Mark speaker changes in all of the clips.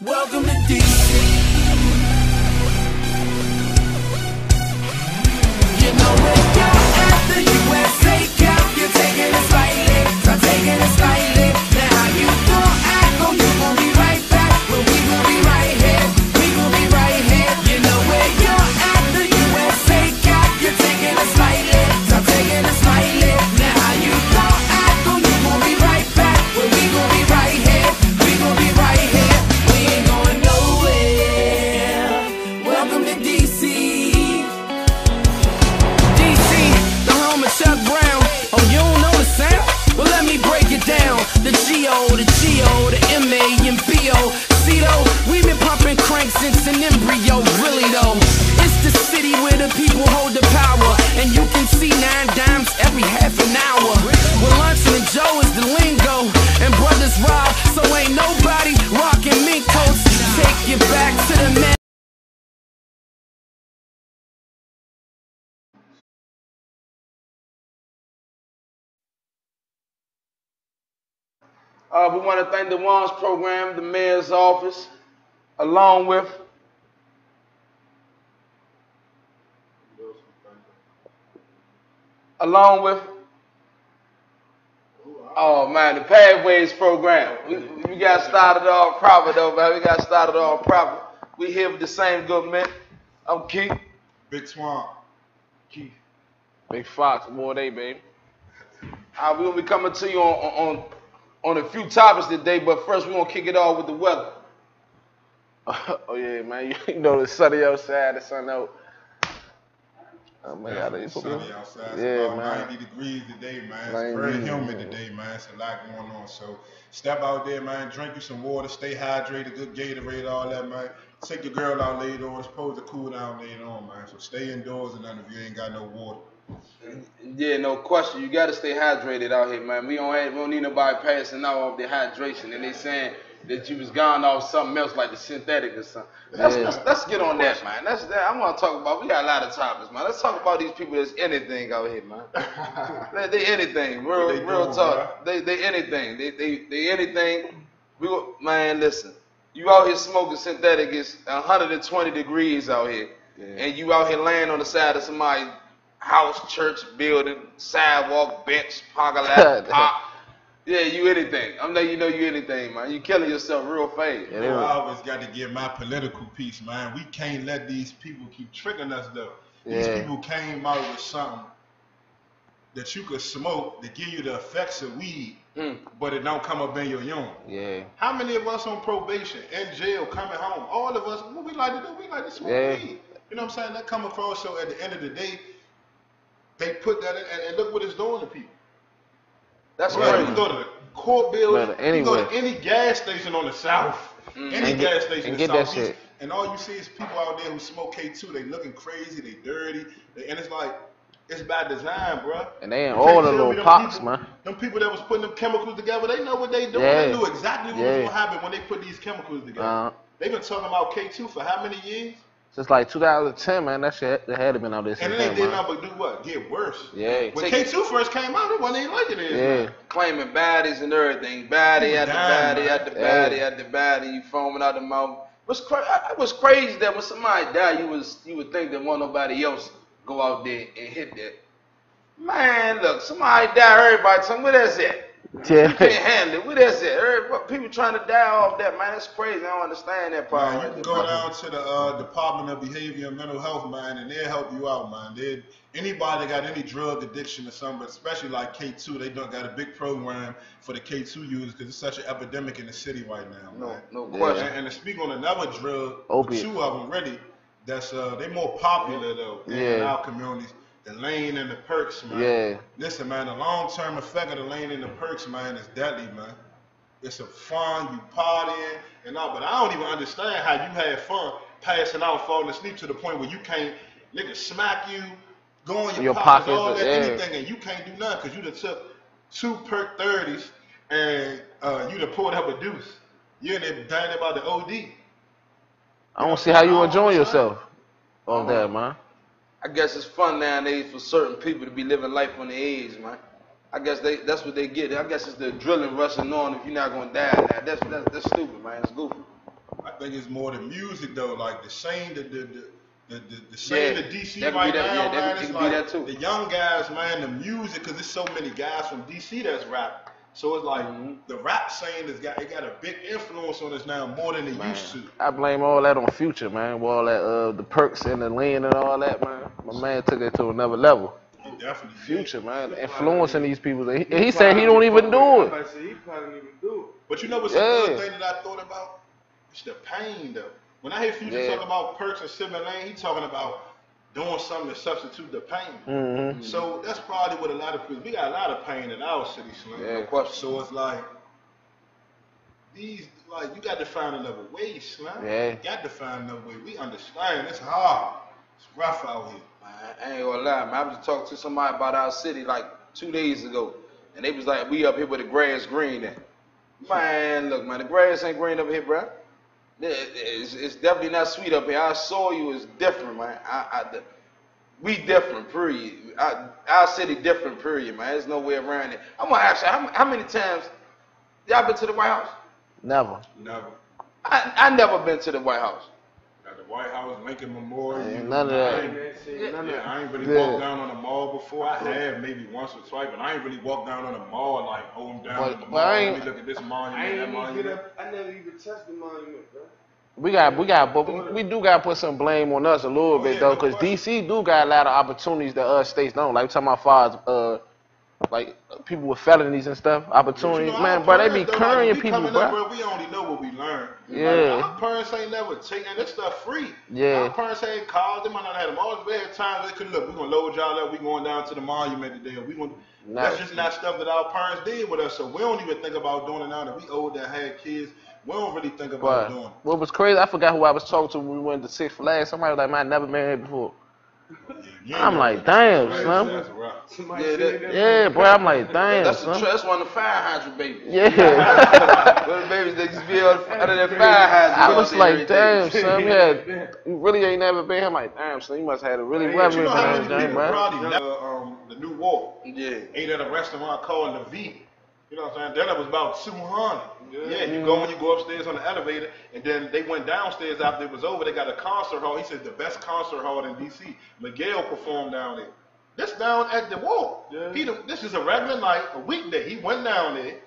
Speaker 1: Welcome to DC. You know where you're at, the USA Cup. You're taking it slightly, I'm taking it slightly. Now how you gon' act, oh you gon' be right back. Well we gon' be right here, we gon' be right here. You know where you're at, the USA Cup. You're taking it slightly, I'm taking it slightly. Now how you gon' act, oh you gon' be right back. Well we gon' be right here, we gon' be right here. We ain't going nowhere. Welcome to DC. Chuck Brown, oh you don't know the sound? Well let me break it down. The G.O., the G.O., the M.A. and B.O. See though, we've been pumping crank since an embryo, really though. It's the city where the people hold the power, and you can see 9 dimes every half an hour. Well Luncheon and Joe is the lingo, and brothers rob, so ain't nobody rocking mink coats. Take you back to the man.
Speaker 2: We want to thank the WANS program, the mayor's office, along with oh man, the Pathways program. We got started off proper though, man. We got started off proper. We here with the same good men. I'm Keith.
Speaker 3: Big Swamp.
Speaker 2: Keith. Big Fox, more day, baby. We're gonna be coming to you on a few topics today, but first we're gonna kick it off with the weather. Oh yeah, man. You know the sunny outside, the sun out. Oh my God,
Speaker 3: it's sunny outside. It's
Speaker 2: yeah,
Speaker 3: about
Speaker 2: man.
Speaker 3: 90 degrees today, man. It's very humid today, man. It's a lot going on. So step out there, man. Drink you some water. Stay hydrated. Good Gatorade, all that, man. Take your girl out later on. It's supposed to cool down later on, man. So stay indoors and none if you ain't got no water.
Speaker 2: Yeah, no question. You gotta stay hydrated out here, man. We don't need nobody passing out off dehydration, and they saying that you was gone off something else like the synthetic or something. Let's get on that, man. I want to talk about. We got a lot of topics, man. Let's talk about these people that's anything out here, man. they anything, real talk. They anything. They anything. Man, listen. You out here smoking synthetic. It's 120 degrees out here, and you out here laying on the side of somebody's house, church, building, sidewalk, bench, parking lot, park. Yeah, you anything. I'm letting you know you anything, man. You killing yourself real fast.
Speaker 3: I always got to get my political piece, man. We can't let these people keep tricking us, though. These people came out with something that you could smoke to give you the effects of weed, but it don't come up in your urine.
Speaker 2: Yeah.
Speaker 3: How many of us on probation, in jail, coming home, all of us, what we like to do? We like to smoke weed. You know what I'm saying? That come across, so at the end of the day, they put that in, and look what it's doing to people.
Speaker 2: That's
Speaker 3: right.
Speaker 2: right.
Speaker 3: You go to the court building, you go to any gas station on the south, any gas station in the southeast, and all you see is people out there who smoke K2. They looking crazy, they dirty, and it's like, it's by design, bro.
Speaker 4: And they in all the little pops, man.
Speaker 3: Them people that was putting them chemicals together, they know what they doing. They knew exactly what was going to happen when they put these chemicals together. They've been talking about K2 for how many years?
Speaker 4: Since like 2010, man, that shit that had been out there.
Speaker 3: And then they did nothing but do what? Get worse.
Speaker 4: Yeah.
Speaker 3: When K2 first came out, it wasn't even like it is.
Speaker 2: Man. Claiming baddies and everything. Baddie after baddie after baddie after baddie. You foaming out the mouth. It was crazy that when somebody died, you would think that won't nobody else go out there and hit that. Man, look, somebody died, everybody tell me, where that's at? You can't handle it. Where that's at? People trying to die off that, man. That's crazy. I don't understand that part.
Speaker 3: Man, you can go down to the Department of Behavior and Mental Health, man, and they'll help you out, man. Anybody that got any drug addiction or something, especially like K2, they done got a big program for the K2 users because it's such an epidemic in the city right now, man.
Speaker 2: No question.
Speaker 3: And to speak on another drug,
Speaker 4: Opiate.
Speaker 3: 2 of them really, that's they more popular though in our communities. The lane and the perks, man.
Speaker 4: Yeah.
Speaker 3: Listen, man, the long-term effect of the lane and the perks, man, is deadly, man. It's a fun, you partying and all, but I don't even understand how you had fun passing out, falling asleep to the point where you can't, nigga smack you, go in your pockets, all that, anything, and you can't do nothing because you done took 2 perk 30s and you done pulled up a deuce. You in there dying about the OD.
Speaker 4: I don't see how you enjoying yourself off that, man.
Speaker 2: I guess it's fun nowadays for certain people to be living life on the edge, man. I guess that's what they get. I guess it's the adrenaline rushing on if you're not gonna die. Now that's stupid, man. It's goofy.
Speaker 3: I think it's more the music though, like the Shane, the Shane, the DC
Speaker 2: that could
Speaker 3: right
Speaker 2: be that,
Speaker 3: now,
Speaker 2: yeah,
Speaker 3: man.
Speaker 2: that
Speaker 3: It's
Speaker 2: could
Speaker 3: like
Speaker 2: be that too.
Speaker 3: the young guys, man, the music, cause there's so many guys from DC that's rap. So it's like the rap scene it got a big influence on us now more than it used to.
Speaker 4: I blame all that on Future, man. With all that, the perks and the lean and all that, man. My man took it to another level.
Speaker 3: He definitely
Speaker 4: Future,
Speaker 3: did.
Speaker 4: man, influencing these people. And he said he don't even do it.
Speaker 5: He probably don't even do it.
Speaker 3: But you know what's the other thing that I thought about? It's the pain though. When I hear Future talk about perks and Sylvan Lane, he talking about doing something to substitute the pain. So that's probably what a lot of people, we got a lot of pain in our city, Slim.
Speaker 2: Yeah,
Speaker 3: so it's like, these, like, you got to find another way, Slim.
Speaker 4: Yeah.
Speaker 3: You got to find another way. We understand, it's hard. It's rough out here.
Speaker 2: I ain't gonna lie, man. I was talking to somebody about our city like 2 days ago, and they was like, we up here with the grass green. And man, look, man, the grass ain't green up here, bro. It's definitely not sweet up here. Our soil is different, man. We different, period. Our city different, period, man. There's no way around it. I'm gonna ask you, how many times y'all been to the White House?
Speaker 4: Never.
Speaker 3: Never.
Speaker 2: I never been to the White House.
Speaker 3: Got the White House, Lincoln Memorial.
Speaker 4: None of that.
Speaker 3: I ain't really walked down on the mall before. I have maybe once or twice, but I ain't really walked down on the mall like holding down on the mall. Let me look at this monument, that monument.
Speaker 5: I never even touched the monument, bro.
Speaker 4: But we do got to put some blame on us a little bit though, because DC do got a lot of opportunities that other states don't. Like talking about far as like people with felonies and stuff, opportunities, man. Bro, they be currying people, bro.
Speaker 3: We only know what we learned.
Speaker 4: Yeah.
Speaker 3: Like, our parents ain't never taken this stuff free.
Speaker 4: Yeah.
Speaker 3: Our parents ain't cars. They might not have them all. They had times they could look. We gonna load y'all up. We going down to the monument today. That's just not stuff that our parents did with us. So we don't even think about doing it now that we old that had kids. We don't really think about doing it.
Speaker 4: What was crazy, I forgot who I was talking to when we went to Six Flags. Somebody was like, man, I never been here before. I'm like, damn, son. Yeah, bro, I'm like, damn,
Speaker 2: That's one of the fire hydrant babies.
Speaker 4: Yeah.
Speaker 2: One of the babies that just be out of that fire hydrant.
Speaker 4: I was like, damn, son, you really ain't never been here. I'm like, damn, son, you must have had a really
Speaker 3: You know how many
Speaker 4: reverend
Speaker 3: people
Speaker 4: man.
Speaker 3: probably the New Walk ate at a restaurant called the V. You know what I'm saying? Then it was about 200. Yeah, you go upstairs on the elevator, and then they went downstairs after it was over. They got a concert hall. He said the best concert hall in D.C. Miguel performed down there. This down at the Walk. This is a regular night, a weekday. He went down there,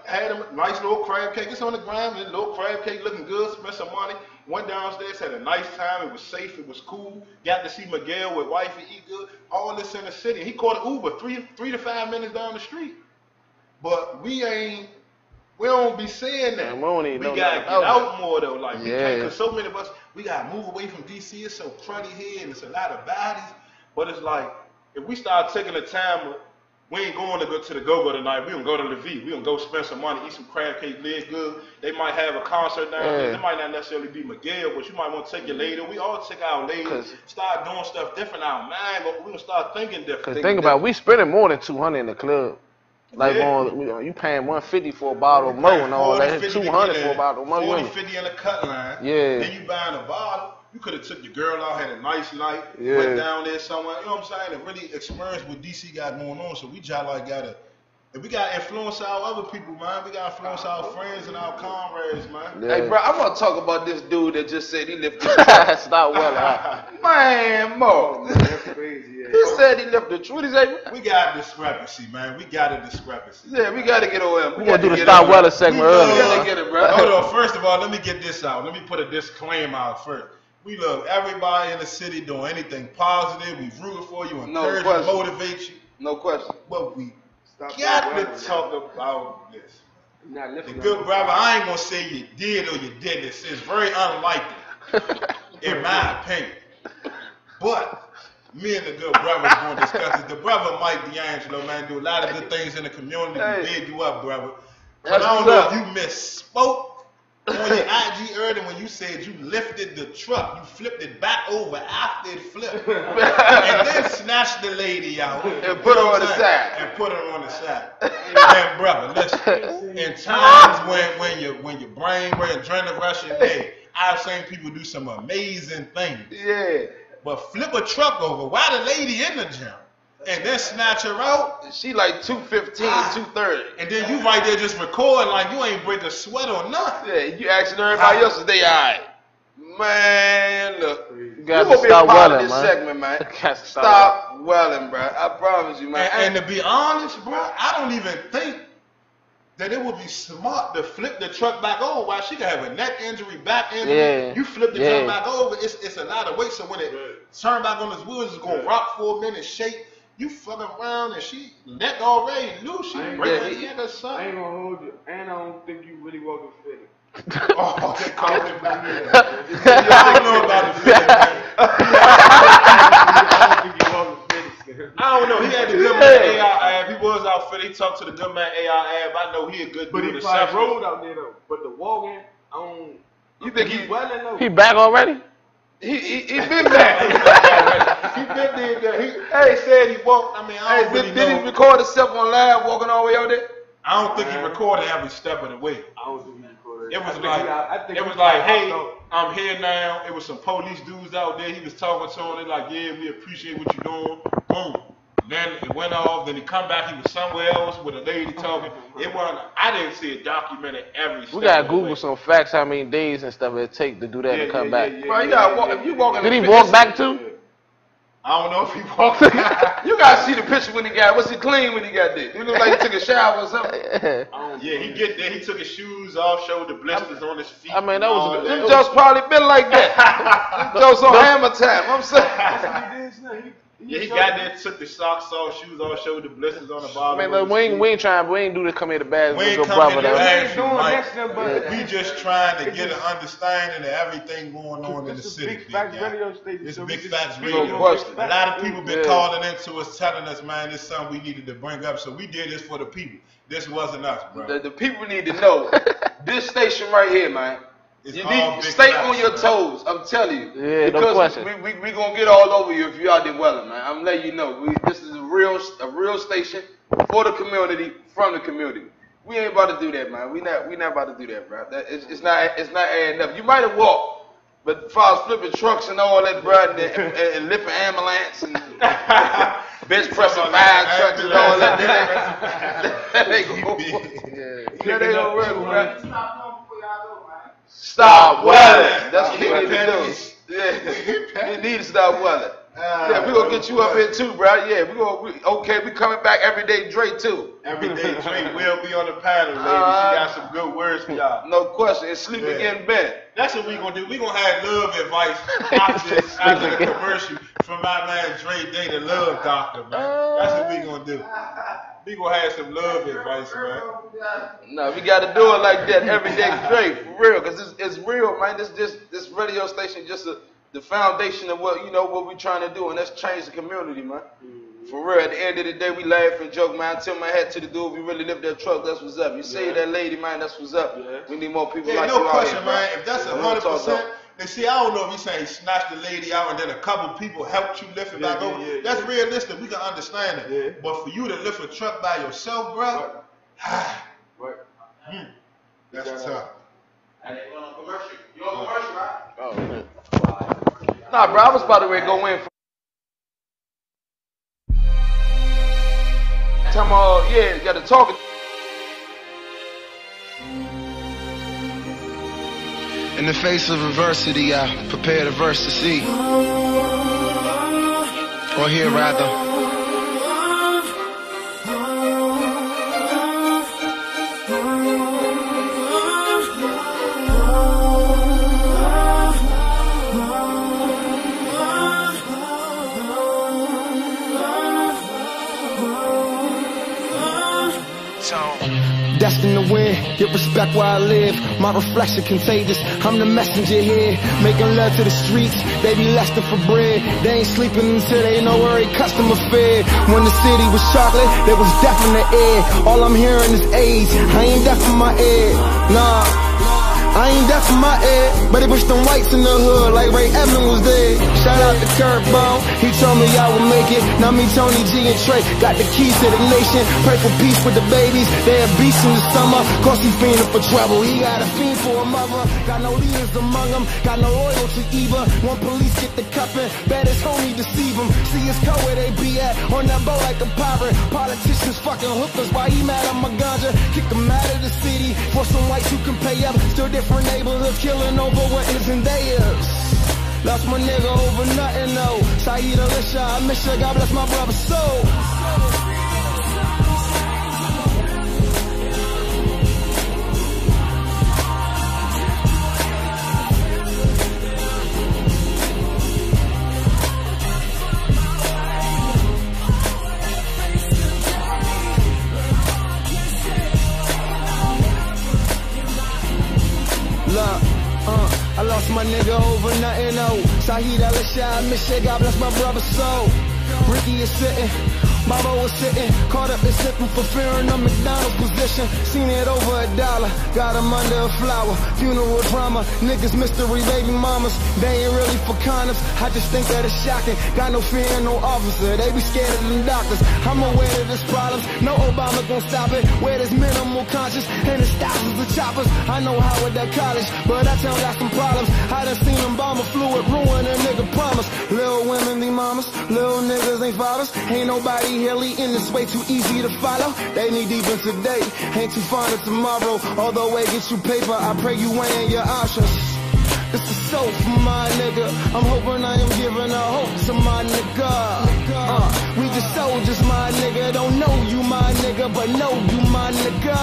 Speaker 3: had a nice little crab cake. It's on the ground, a little crab cake looking good, spent some money. Went downstairs, had a nice time. It was safe, it was cool. Got to see Miguel with wife and eat good. All this in the city. He caught an Uber 3 to 5 minutes down the street. But we don't be saying that.
Speaker 4: Man, we
Speaker 3: gotta get out more though. Like we can't,
Speaker 4: Yeah.
Speaker 3: cause so many of us, we gotta move away from DC. It's so cruddy here, and it's a lot of bodies. But it's like if we start taking the time, we ain't going to go to the go-go tonight. We gonna go to the V. We gonna go spend some money, eat some crab cake, live good. They might have a concert down there. It might not necessarily be Miguel, but you might want to take your lady. We all take our ladies, start doing stuff different. Our mind, we gonna start thinking different.
Speaker 4: Cause think about it, we spending more than 200 in the club. Like you paying 150 for a bottle of Mo and all that, 200 for a bottle of Mo.
Speaker 3: 40, 50 in the cut line.
Speaker 4: Yeah.
Speaker 3: Then you buying a bottle. You could have took your girl out, had a nice night, went down there somewhere. You know what I'm saying? And really experience what DC got going on. So we just like gotta. And we gotta influence our other people, man. We gotta influence our friends and our comrades, man.
Speaker 2: Hey, bro, I want to talk about this dude that just said he lifted.
Speaker 4: Stop well.
Speaker 2: Man, Mo.
Speaker 5: That's crazy.
Speaker 2: He said he left the truth. What he say?
Speaker 3: We got a discrepancy, man. We got a discrepancy.
Speaker 2: Yeah, we got to get over him.
Speaker 4: We gonna do the Stop Weller segment earlier.
Speaker 2: We got to get it, bro.
Speaker 3: Hold on. First of all, let me get this out. Let me put a disclaimer out first. We love everybody in the city doing anything positive. We root for you, encourage you, motivate you.
Speaker 2: No question.
Speaker 3: But we got to talk about this.
Speaker 5: The
Speaker 3: good brother, I ain't gonna say you did or you didn't. It's very unlikely, in my opinion. But me and the good brother are gonna discuss it. The brother Mike D'Angelo, man, do a lot of good things in the community. We big you up, brother. But I don't know if you misspoke on your IG earlier when you said you lifted the truck. You flipped it back over after it flipped. And then snatched the lady out.
Speaker 2: And put her on the side.
Speaker 3: And put her on the side. Man, brother, listen. In times when your brain, when adrenaline rushing, hey, I've seen people do some amazing things.
Speaker 2: Yeah.
Speaker 3: But flip a truck over. Why the lady in the gym? and then snatch her out.
Speaker 2: She like 215, 230.
Speaker 3: And then you right there just recording like you ain't break a sweat or nothing.
Speaker 2: Yeah, you asking everybody else if they alright. Man, look.
Speaker 4: You got
Speaker 2: gonna
Speaker 4: to
Speaker 2: be a
Speaker 4: stop
Speaker 2: part of
Speaker 4: welling,
Speaker 2: this
Speaker 4: man.
Speaker 2: segment, man.
Speaker 4: Got to
Speaker 2: Stop welling, bro. I promise you, man.
Speaker 3: And to be honest, bro, I don't even think that it would be smart to flip the truck back over. While she could have a neck injury, back injury.
Speaker 4: Yeah.
Speaker 3: You flip the truck back over, it's a lot of weight. So when it turn back on its wheels, it's gonna rock for a minute, shake. You fucking around and she neck already loose. She break her neck or
Speaker 5: I
Speaker 3: something.
Speaker 5: ain't gonna hold you, and I don't think you really walking fitted.
Speaker 3: Oh, they call it I don't know about the fit, man.
Speaker 5: I don't think you walking fitted.
Speaker 3: I don't know. He had the good man AI ab. He was out fit. He talked to the good man AI ab. I know he a good
Speaker 5: But
Speaker 3: dude.
Speaker 5: he probably rolled out there though. But the walking, I don't.
Speaker 2: You think he
Speaker 5: welling though?
Speaker 4: He back already?
Speaker 2: He been back.
Speaker 3: He been did that. He said he walked. I mean, I don't really
Speaker 2: Did he
Speaker 3: know.
Speaker 2: record himself on live walking all the way out there?
Speaker 3: I don't think he recorded every step of the way.
Speaker 5: I don't think he recorded.
Speaker 3: It was
Speaker 5: I think
Speaker 3: like,
Speaker 5: he
Speaker 3: hey,
Speaker 5: hopped off.
Speaker 3: I'm here now. It was some police dudes out there. He was talking to them. They like, yeah, we appreciate what you're doing. Boom. Then it went off. Then he come back. He was somewhere else with a lady talking. It wasn't. I didn't see it documented every step.
Speaker 4: We gotta
Speaker 3: of the
Speaker 4: Google
Speaker 3: way.
Speaker 4: some facts, how many days and stuff it take to do that and come back.
Speaker 2: Bro, you gotta walk. If you walking,
Speaker 4: Did he walk back too?
Speaker 3: I don't know if he walked.
Speaker 2: You gotta see the picture when he got. Was he clean when he got there? He looked like he took a shower or something.
Speaker 3: Yeah, he get there. He took his shoes off, showed the blisters on his feet.
Speaker 4: I mean, that was a-
Speaker 2: Them jokes probably been like that. Them jokes on Hammer Time. I'm saying.
Speaker 3: Yeah, he got there, took the socks off, shoes off, showed the blisters on the
Speaker 4: I
Speaker 3: bottom.
Speaker 4: mean, look, we ain't trying, we ain't do to come here to bad
Speaker 3: We
Speaker 4: with
Speaker 3: ain't
Speaker 4: your
Speaker 3: coming
Speaker 4: brother
Speaker 3: to
Speaker 4: though.
Speaker 3: ask you,
Speaker 5: doing
Speaker 3: Mike.
Speaker 5: next to him, but
Speaker 3: We just trying to get an understanding of everything going on in the
Speaker 5: This is
Speaker 3: city.
Speaker 5: Big Facts
Speaker 3: guy.
Speaker 5: Radio station.
Speaker 3: It's
Speaker 5: so
Speaker 3: Big
Speaker 5: we
Speaker 3: Facts
Speaker 5: just
Speaker 3: Radio.
Speaker 2: No question.
Speaker 3: A lot of people been
Speaker 4: Yeah.
Speaker 3: calling into us, telling us, man, this is something we needed to bring up. So we did this for the people. This wasn't us, bro.
Speaker 2: The people need to know this station right here, man.
Speaker 3: It's
Speaker 2: You
Speaker 3: all
Speaker 2: need
Speaker 3: Big
Speaker 2: stay
Speaker 3: Facts,
Speaker 2: on your
Speaker 3: man.
Speaker 2: toes. I'm telling you.
Speaker 4: Yeah, no
Speaker 2: because
Speaker 4: question.
Speaker 2: we gonna get all over you if you out there welling, man. I'm letting you know. This is a real station for the community, from the community. We ain't about to do that, man. We not about to do that, bro. It's not adding up. You might have walked, but as far as flipping trucks and all that, bro, and lifting ambulance and bench pressing 5 trucks and all that, that ain't gonna work. That ain't gonna work, bro. Stop welling. That's what we need to do. Yeah, we need to stop welling. Yeah, we gonna get you up here too, bro. Yeah, we coming back every day, Dre too.
Speaker 3: Every day, Trey will be on the panel, ladies. She got some good words for y'all.
Speaker 2: No question. And sleep again in bed.
Speaker 3: That's what we gonna do. We gonna have love advice after the commercial from my man Dre Day, the love doctor, man. That's what we gonna do. We gonna have some love advice, man.
Speaker 2: No, we gotta do it like that every day, Dre, for real, cause it's real, man. This radio station just the foundation of what we trying to do, and that's change the community, man. For real. At the end of the day, we laugh and joke, man. I tip my hat to the dude. We really lift that truck. That's what's up. You save that lady, man. That's what's up. We need more people like
Speaker 3: no
Speaker 2: you out
Speaker 3: question,
Speaker 2: here,
Speaker 3: man. If that's
Speaker 2: Real talk,
Speaker 3: 100%,
Speaker 2: though.
Speaker 3: and see, I don't know if you saying he snatched the lady out and then a couple people helped you lift it back over. That's realistic. We can understand it.
Speaker 5: Yeah.
Speaker 3: But for you to lift a truck by yourself, bro, that's tough.
Speaker 2: And they went on commercial. You on commercial, right?
Speaker 4: Oh, man.
Speaker 2: Nah, bro, I was about to go in. Time, yeah, you got to talk.
Speaker 6: In the face of adversity, I prepared a verse to see, or hear rather.
Speaker 7: Destined to win, get respect where I live. My reflection contagious, I'm the messenger here. Making love to the streets, they be lusting for bread. They ain't sleeping until they know where they customer fed. When the city was chocolate, there was death in the air. All I'm hearing is AIDS, I ain't deaf in my ear. Nah, I ain't deaf in my head, but they push them whites in the hood like Ray Evans was dead. Shout out to Curvebone, he told me I would make it. Now me, Tony G and Trey got the keys to the nation. Pray for peace with the babies, they have beasts in the summer. Cause he fiending for trouble, he got a fiend for a mother. Got no leaders among them, got no loyal to either. One police get the cuffin', baddest homie deceive him. See his co where they be at, on that boat like a pirate. Politicians fucking hookers, why he mad at my ganja? Kick him out of the city, for some whites who can pay up. Still different neighborhoods, killing over what isn't theirs. Lost my nigga over nothing, no. Saeed Alicia, I miss ya, God bless my brother's soul. I lost my nigga over nothing, no. Saeed Alicia, I miss ya, God bless my brother's soul. Ricky is sitting, Baba was sitting, caught up and slipping for fearing a McDonald's position. Seen it over $1, got him under a flower. Funeral drama, niggas mystery baby mamas. They ain't really for condoms, I just think that it's shocking. Got no fear in no officer, they be scared of them doctors. I'm aware of this problems, no Obama gon' stop it. Where there's minimal conscience, and it's thousands of choppers. I know how at that college, but that town got some problems. I done seen them bomb a fluid, ruin a nigga promise. Little women be mamas, little niggas ain't fathers. Ain't nobody here leading, this way too easy to follow. They need deep in today, ain't too fond of tomorrow. Although they get you paper, I pray you weighing your options. This is so for my nigga, I'm hoping I am giving a hope to my nigga. We just soldiers, my nigga, don't know you, my nigga, but know you, my nigga.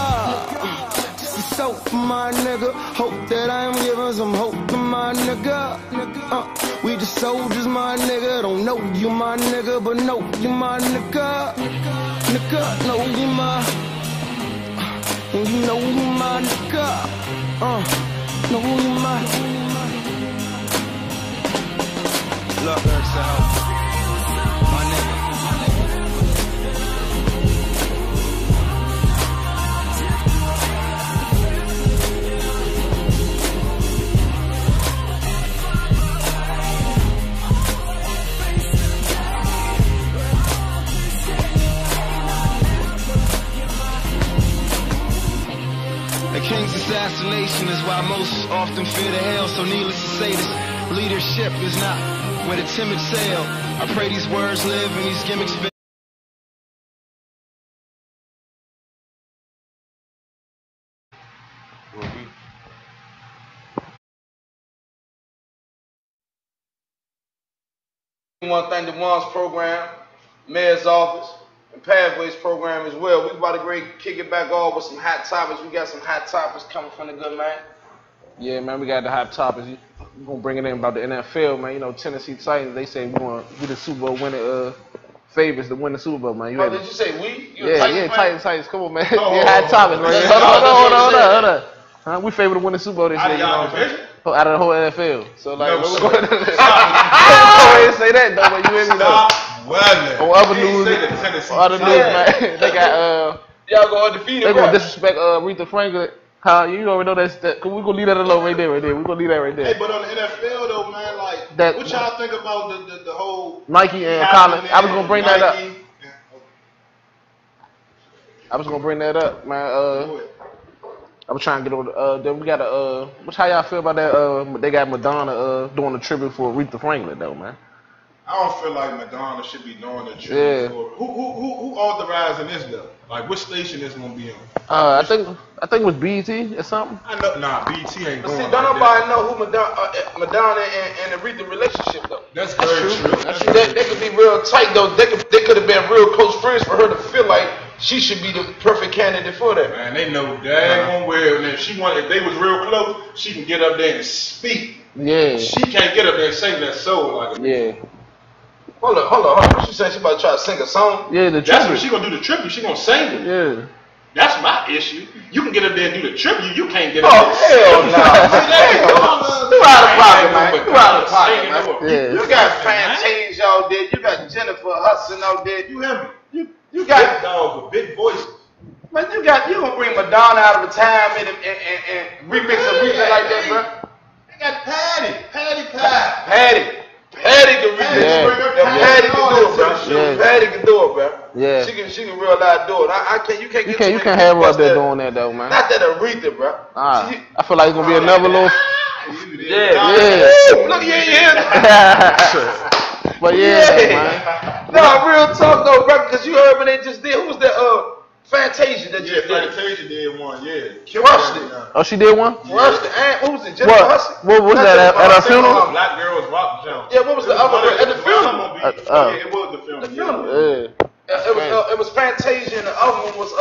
Speaker 7: This is so for my nigga, hope that I am giving some hope to my nigga. We just soldiers, my nigga, don't know you, my nigga, but know you, my nigga. Nigga, know you, my, and you know you, my nigga. Know you, my. Look, my nigga.
Speaker 6: A king's assassination is why most often fear the hell, so needless to say this leadership is not where the timid sail. I pray these words live and these gimmicks fail.
Speaker 2: We want to thank the WANS program, Mayor's office, and Pathways program as well. We about to kick it back off with some hot topics. We got some hot topics coming from the good man.
Speaker 4: Yeah, man, we got the hot topics. We're going to bring it in about the NFL, man. You know, Tennessee Titans, they say we want to be the Super Bowl winning favorites to win the Super Bowl, man.
Speaker 2: Did you say we?
Speaker 4: Yeah, Titans. Come on, man. Yeah, hot topics, right? Hold on. We favor to win the Super Bowl this year. Out of the whole NFL. So, like, we're going to go ahead and say that, though, but you hear me, though. On other news, man, they got,
Speaker 2: y'all go undefeated,
Speaker 4: they're going to disrespect Aretha Franklin. You already know that's that. We're gonna leave that alone right there. We're gonna leave that right there.
Speaker 3: Hey, but on the NFL though, man, like, what y'all think about the whole
Speaker 4: Nike and Colin? I was gonna bring that up. I was gonna bring that up, man. I was trying to get on. Then we got how y'all feel about that? They got Madonna doing a tribute for Aretha Franklin, though, man.
Speaker 3: I don't feel like Madonna should be doing a tribute for. Who authorizing this though? Like, which station is gonna be on?
Speaker 4: I think it was BET or something.
Speaker 3: I know, BET ain't going.
Speaker 2: See, don't nobody know who Madonna and Aretha relationship though.
Speaker 3: That's very true.
Speaker 2: They could be real tight though. They could have been real close friends for her to feel like she should be the perfect candidate for that.
Speaker 3: Man, they know daggone well. And if they was real close, she can get up there and speak.
Speaker 4: Yeah.
Speaker 3: She can't get up there and sing that soul like a
Speaker 2: Hold on. What she saying? She about to try to sing a song?
Speaker 4: Yeah,
Speaker 3: that's what she gonna do the tribute. She gonna sing it.
Speaker 4: Yeah.
Speaker 3: That's my issue. You can get up there and do the tribute. You can't get
Speaker 2: up there. Oh, hell no. You out of pocket, man. You out of pocket, man. You got Fantasia out there. You got Jennifer Hudson out there.
Speaker 3: You hear me?
Speaker 2: You got
Speaker 3: big dogs with big voices.
Speaker 2: Man, you gonna bring Madonna out of retirement and remix a remix like that, bro?
Speaker 3: They got Patty can remix.
Speaker 4: Yeah.
Speaker 2: Patty can do it, bro.
Speaker 4: Yeah.
Speaker 2: Patty can do it, bro.
Speaker 4: Yeah.
Speaker 2: She can real live do it. You
Speaker 4: can't have her up there doing that though, man.
Speaker 2: Not that Aretha, bro.
Speaker 4: I feel like it's gonna be another little.
Speaker 2: Yeah. Look,
Speaker 4: But yeah, man.
Speaker 2: No, real talk though, bro. Because you heard when they just did. Who was that? Fantasia that just did.
Speaker 3: Fantasia did one, yeah.
Speaker 2: Crushed it.
Speaker 4: Oh, she did one?
Speaker 2: Crushed it. And what was it? Jennifer Hudson?
Speaker 4: What was that at her funeral?
Speaker 3: Black Girls Rock Jump.
Speaker 2: Yeah, what was the other one? At the funeral.
Speaker 3: Yeah, it was the funeral.
Speaker 2: The funeral.
Speaker 4: Yeah.
Speaker 2: It was Fantasia and the other one was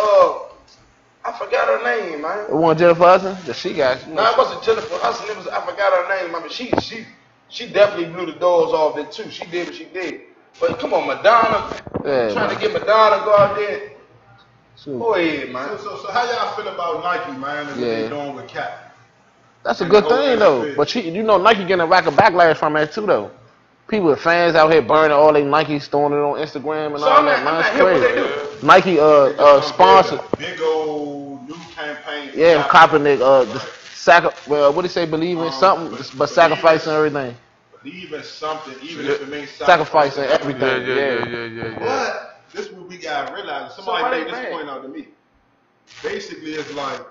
Speaker 2: I forgot her name, man.
Speaker 4: It wasn't Jennifer Hudson? That she got.
Speaker 2: No, it wasn't Jennifer Hudson. It was I forgot her name. I mean, she definitely blew the doors off it too. She did what she did. But come on, Madonna.
Speaker 4: Yeah,
Speaker 2: trying
Speaker 4: man.
Speaker 2: to get Madonna to go out there.
Speaker 4: Shoot.
Speaker 2: Go ahead, man.
Speaker 3: So how y'all feel about Nike, man, and what they doing with Cap?
Speaker 4: That's a good thing though. But Nike getting a rack of backlash from that too though. People, fans out here burning all their Nike, storing it on Instagram and all that. Man, it's crazy. Nike sponsored.
Speaker 3: Big old new campaign.
Speaker 4: Yeah, Kaepernick. What do you say? Believe in something, but sacrificing everything.
Speaker 3: Believe in something, even if it means
Speaker 4: Sacrificing everything. Yeah.
Speaker 3: But this is what we gotta realize. Somebody made this point out to me. Basically, it's like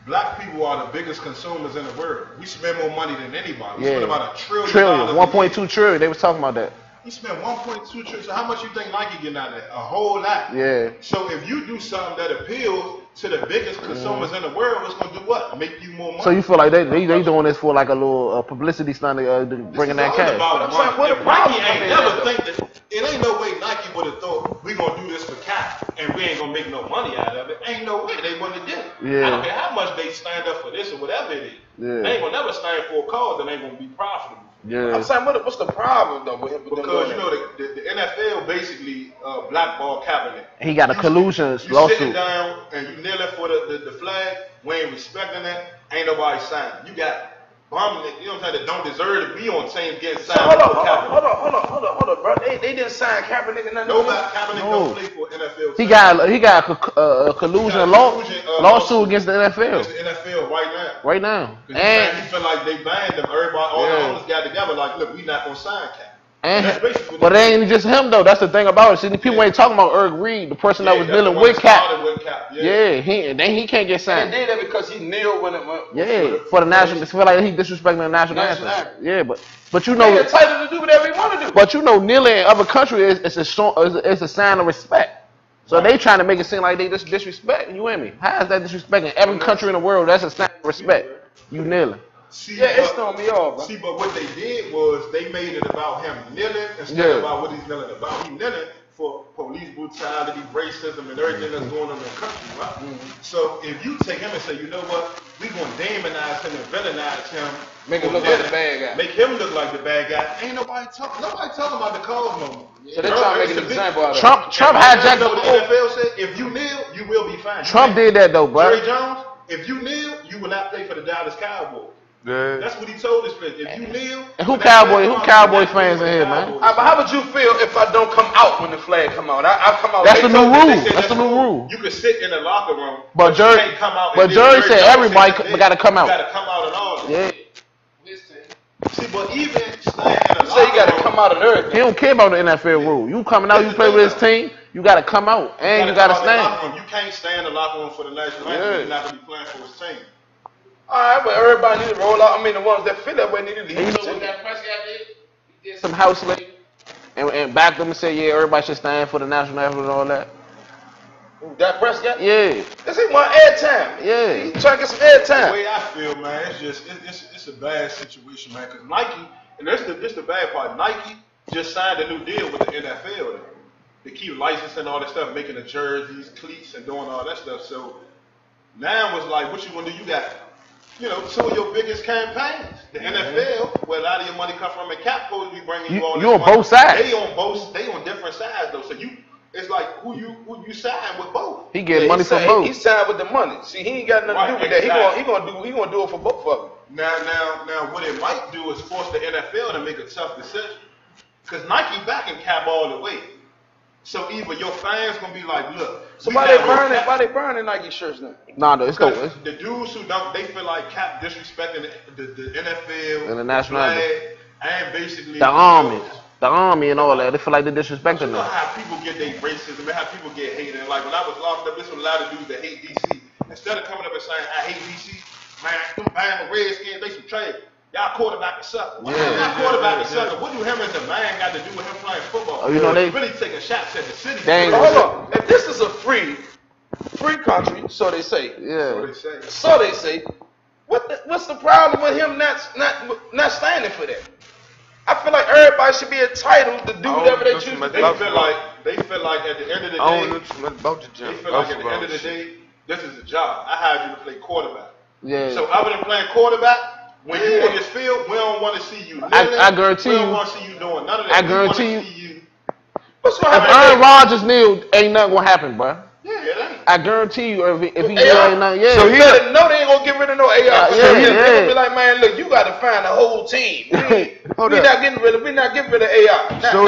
Speaker 3: black people are the biggest consumers in the world. We spend more money than anybody. We spend about $1 trillion.
Speaker 4: 1.2 trillion. They was talking about that.
Speaker 3: We spent 1.2 trillion. So how much you think Nike getting out of that? A whole lot.
Speaker 4: Yeah.
Speaker 3: So if you do something that appeals to the biggest consumers in the world, it's gonna do what? Make you more money.
Speaker 4: So you feel like they doing this for like a little publicity stunt to bring in that cash?
Speaker 3: Nike ain't never think that. It ain't no way Nike would have thought we gonna do this for Cap and we ain't gonna make no money out of it. Ain't no way they wouldn't have did it.
Speaker 4: Yeah.
Speaker 3: I don't care how much they stand up for this or whatever it is.
Speaker 4: Yeah.
Speaker 3: They ain't gonna never stand for a cause that ain't gonna be profitable.
Speaker 4: Yeah.
Speaker 2: I'm saying, what's the problem though with him?
Speaker 3: Because you know the NFL basically blackball Kaepernick.
Speaker 4: He got a collusion
Speaker 3: You
Speaker 4: lawsuit.
Speaker 3: sitting down and you kneeling for the flag. We ain't respecting that. Ain't nobody signing. You got bum, you know what I'm saying, that don't deserve to be on team getting signed.
Speaker 2: Hold on, bro. They didn't sign Kaepernick and nothing.
Speaker 3: Nobody, Kaepernick don't play for NFL.
Speaker 4: He got a collusion lawsuit against the NFL.
Speaker 3: Against the NFL right now.
Speaker 4: Right now.
Speaker 3: And he feel like they banned him. Everybody, all the owners got together like, look, we not gonna sign Cap.
Speaker 4: But it ain't just him though. That's the thing about it. See, people ain't talking about Erg Reed, the person that was dealing with Cap. He can't get signed.
Speaker 2: They did that because he kneeled when it went.
Speaker 4: For the national. It's feel like he disrespecting the national anthem. Yeah, but you know,
Speaker 2: he entitled to do whatever he want to do.
Speaker 4: But you know, kneeling in other countries is a sign of respect. So they trying to make it seem like they just disrespect. You hear me? How is that disrespecting every country in the world? That's a sign of respect. You kneeling.
Speaker 2: It's throwing me off. Bro.
Speaker 3: See, but what they did was they made it about him kneeling instead of about what he's kneeling about. He kneeling for police brutality, racism, and everything that's going on in the country, right? So if you take him and say, you know what, we gonna demonize him and villainize him,
Speaker 2: make him look like the bad guy,
Speaker 3: make him look like the bad guy. Ain't nobody talking about the cause no more.
Speaker 2: So they're trying to make an example out of
Speaker 4: Trump hijacked
Speaker 3: the NFL said, if you kneel, you will be fine.
Speaker 4: Trump did that though, bro.
Speaker 3: Jerry Jones, if you kneel, you will not play for the Dallas Cowboys.
Speaker 4: Yeah.
Speaker 3: That's what he told us. If you kneel,
Speaker 4: and who Cowboy fans in here, man?
Speaker 2: But how would you feel if I don't come out when the flag come out? I come out.
Speaker 4: That's the new rule. That's the new rule.
Speaker 3: You can sit in the locker room,
Speaker 4: but
Speaker 3: you can't come out.
Speaker 4: But Jerry said everybody got to come out.
Speaker 3: You got to come out and all.
Speaker 4: Yeah.
Speaker 3: See, but even staying in the
Speaker 2: locker room, you got to come out and everything.
Speaker 4: He don't care about the NFL rule. You coming out, you play with his team. You got to come out and you got to stand.
Speaker 3: You can't stay in the locker room for the national anthem. You're not gonna be playing for his team.
Speaker 2: Alright, but everybody need to roll out. I mean, the ones that feel that way need to leave.
Speaker 4: You know what that Prescott did? He did some house labor and backed them and said, yeah, everybody should stand for the national anthem and all that.
Speaker 2: That Prescott?
Speaker 4: Yeah.
Speaker 2: This ain't one airtime.
Speaker 4: Yeah.
Speaker 2: He trying to get some airtime.
Speaker 3: The way I feel, man, it's a bad situation, man. Because Nike, and this the bad part. Nike just signed a new deal with the NFL to keep licensing all that stuff, making the jerseys, cleats, and doing all that stuff. So now it's like, what you gonna do? You got, two of your biggest campaigns. The NFL, where a lot of your money come from, and Cap supposed to be bringing you all this
Speaker 4: money. You on both sides.
Speaker 3: They on different sides though. So it's like who you sign with both.
Speaker 4: He get money from both.
Speaker 2: He signed with the money. See, he ain't got nothing to do with that. He gonna do it for both of them.
Speaker 3: Now, what it might do is force the NFL to make a tough decision. Because Nike backing Cap all the way. So either your fans gonna be like, look.
Speaker 2: So why they burning Nike shirts now?
Speaker 4: Nah, no, it's no.
Speaker 3: Because the dudes who don't, they feel like Cap disrespecting the NFL,
Speaker 4: And the national
Speaker 3: flag, and basically
Speaker 4: the army and all that. They feel like they're disrespecting
Speaker 3: You know
Speaker 4: them.
Speaker 3: how people get their racism and how people get hated. And like when I was locked up, there's a lot of dudes that hate DC. Instead of coming up and saying, I hate DC, man, them Bama Redskins, they some trash. Y'all quarterback a sucker. Y'all quarterback a sucker. What do him as a man got to do with him playing football?
Speaker 4: Oh, you know they
Speaker 3: really taking shots at the city.
Speaker 2: Hold on. If this is a free country, so they say.
Speaker 4: Yeah.
Speaker 2: So they say. What's the problem with him not standing for that? I feel like everybody should be entitled to do whatever they choose to do.
Speaker 3: They feel like at the end of the day,
Speaker 8: I don't know too much about the gym.
Speaker 3: they feel like at the end of the day, this is a job. I hired you to play quarterback.
Speaker 4: Yeah.
Speaker 3: So other than playing quarterback, when you on this field, we don't want to see you.
Speaker 4: I guarantee
Speaker 3: we
Speaker 4: you.
Speaker 3: don't want to see you doing none of that.
Speaker 4: I guarantee
Speaker 3: you.
Speaker 2: What's gonna
Speaker 4: If
Speaker 2: happen?
Speaker 4: Aaron Rodgers knew, ain't nothing gonna happen, bro.
Speaker 3: Yeah, it ain't.
Speaker 4: I guarantee you, if he
Speaker 2: AR.
Speaker 4: ain't nothing, yeah.
Speaker 2: So he better know they ain't gonna get rid of no AR.
Speaker 4: Yeah.
Speaker 2: They're gonna be like, man, look, you gotta find a whole team. We're not getting rid of AR.
Speaker 8: So